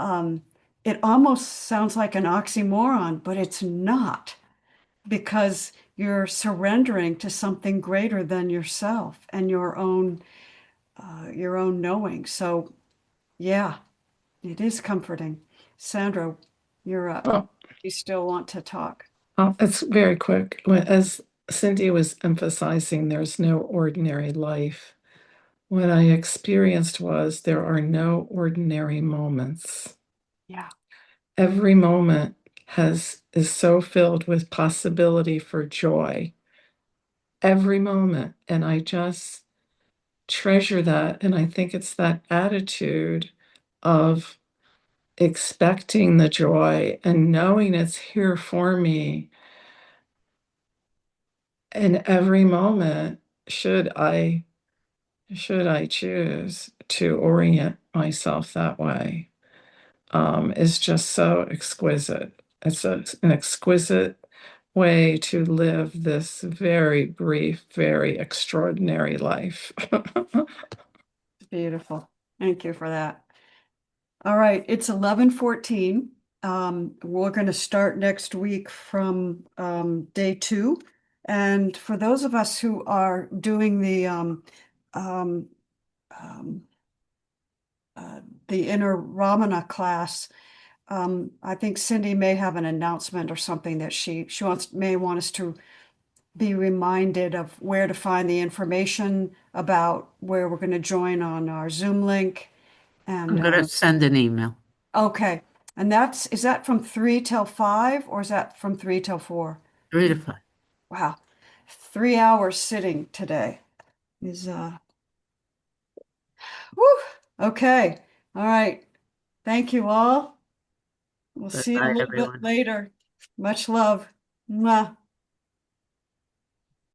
It almost sounds like an oxymoron, but it's not, because you're surrendering to something greater than yourself and your own knowing. So yeah, it is comforting. Sandra, you're up. Oh, You still want to talk? it's very quick. As Cindy was emphasizing, there's no ordinary life. What I experienced was there are no ordinary moments. Yeah. Every moment is so filled with possibility for joy. Every moment. And I just treasure that. And I think it's that attitude of expecting the joy and knowing it's here for me in every moment, should I choose to orient myself that way, is just so exquisite. It's an exquisite way to live this very brief, very extraordinary life. Beautiful. Thank you for that. All right, it's 11:14. We're going to start next week from day 2. And for those of us who are doing um, um, the inner Ramana class, I think Cindy may have an announcement or something that she may want us to be reminded of where to find the information about where we're going to join on our Zoom link. I'm And going to send an email. okay. And is that from 3 till 5 or is that from 3 till 4? 3 to 5. Wow. 3 hours sitting today is whew. Okay. All right. Thank you all. We'll see you a Goodbye, little bit everyone. later. Much love. Mwah.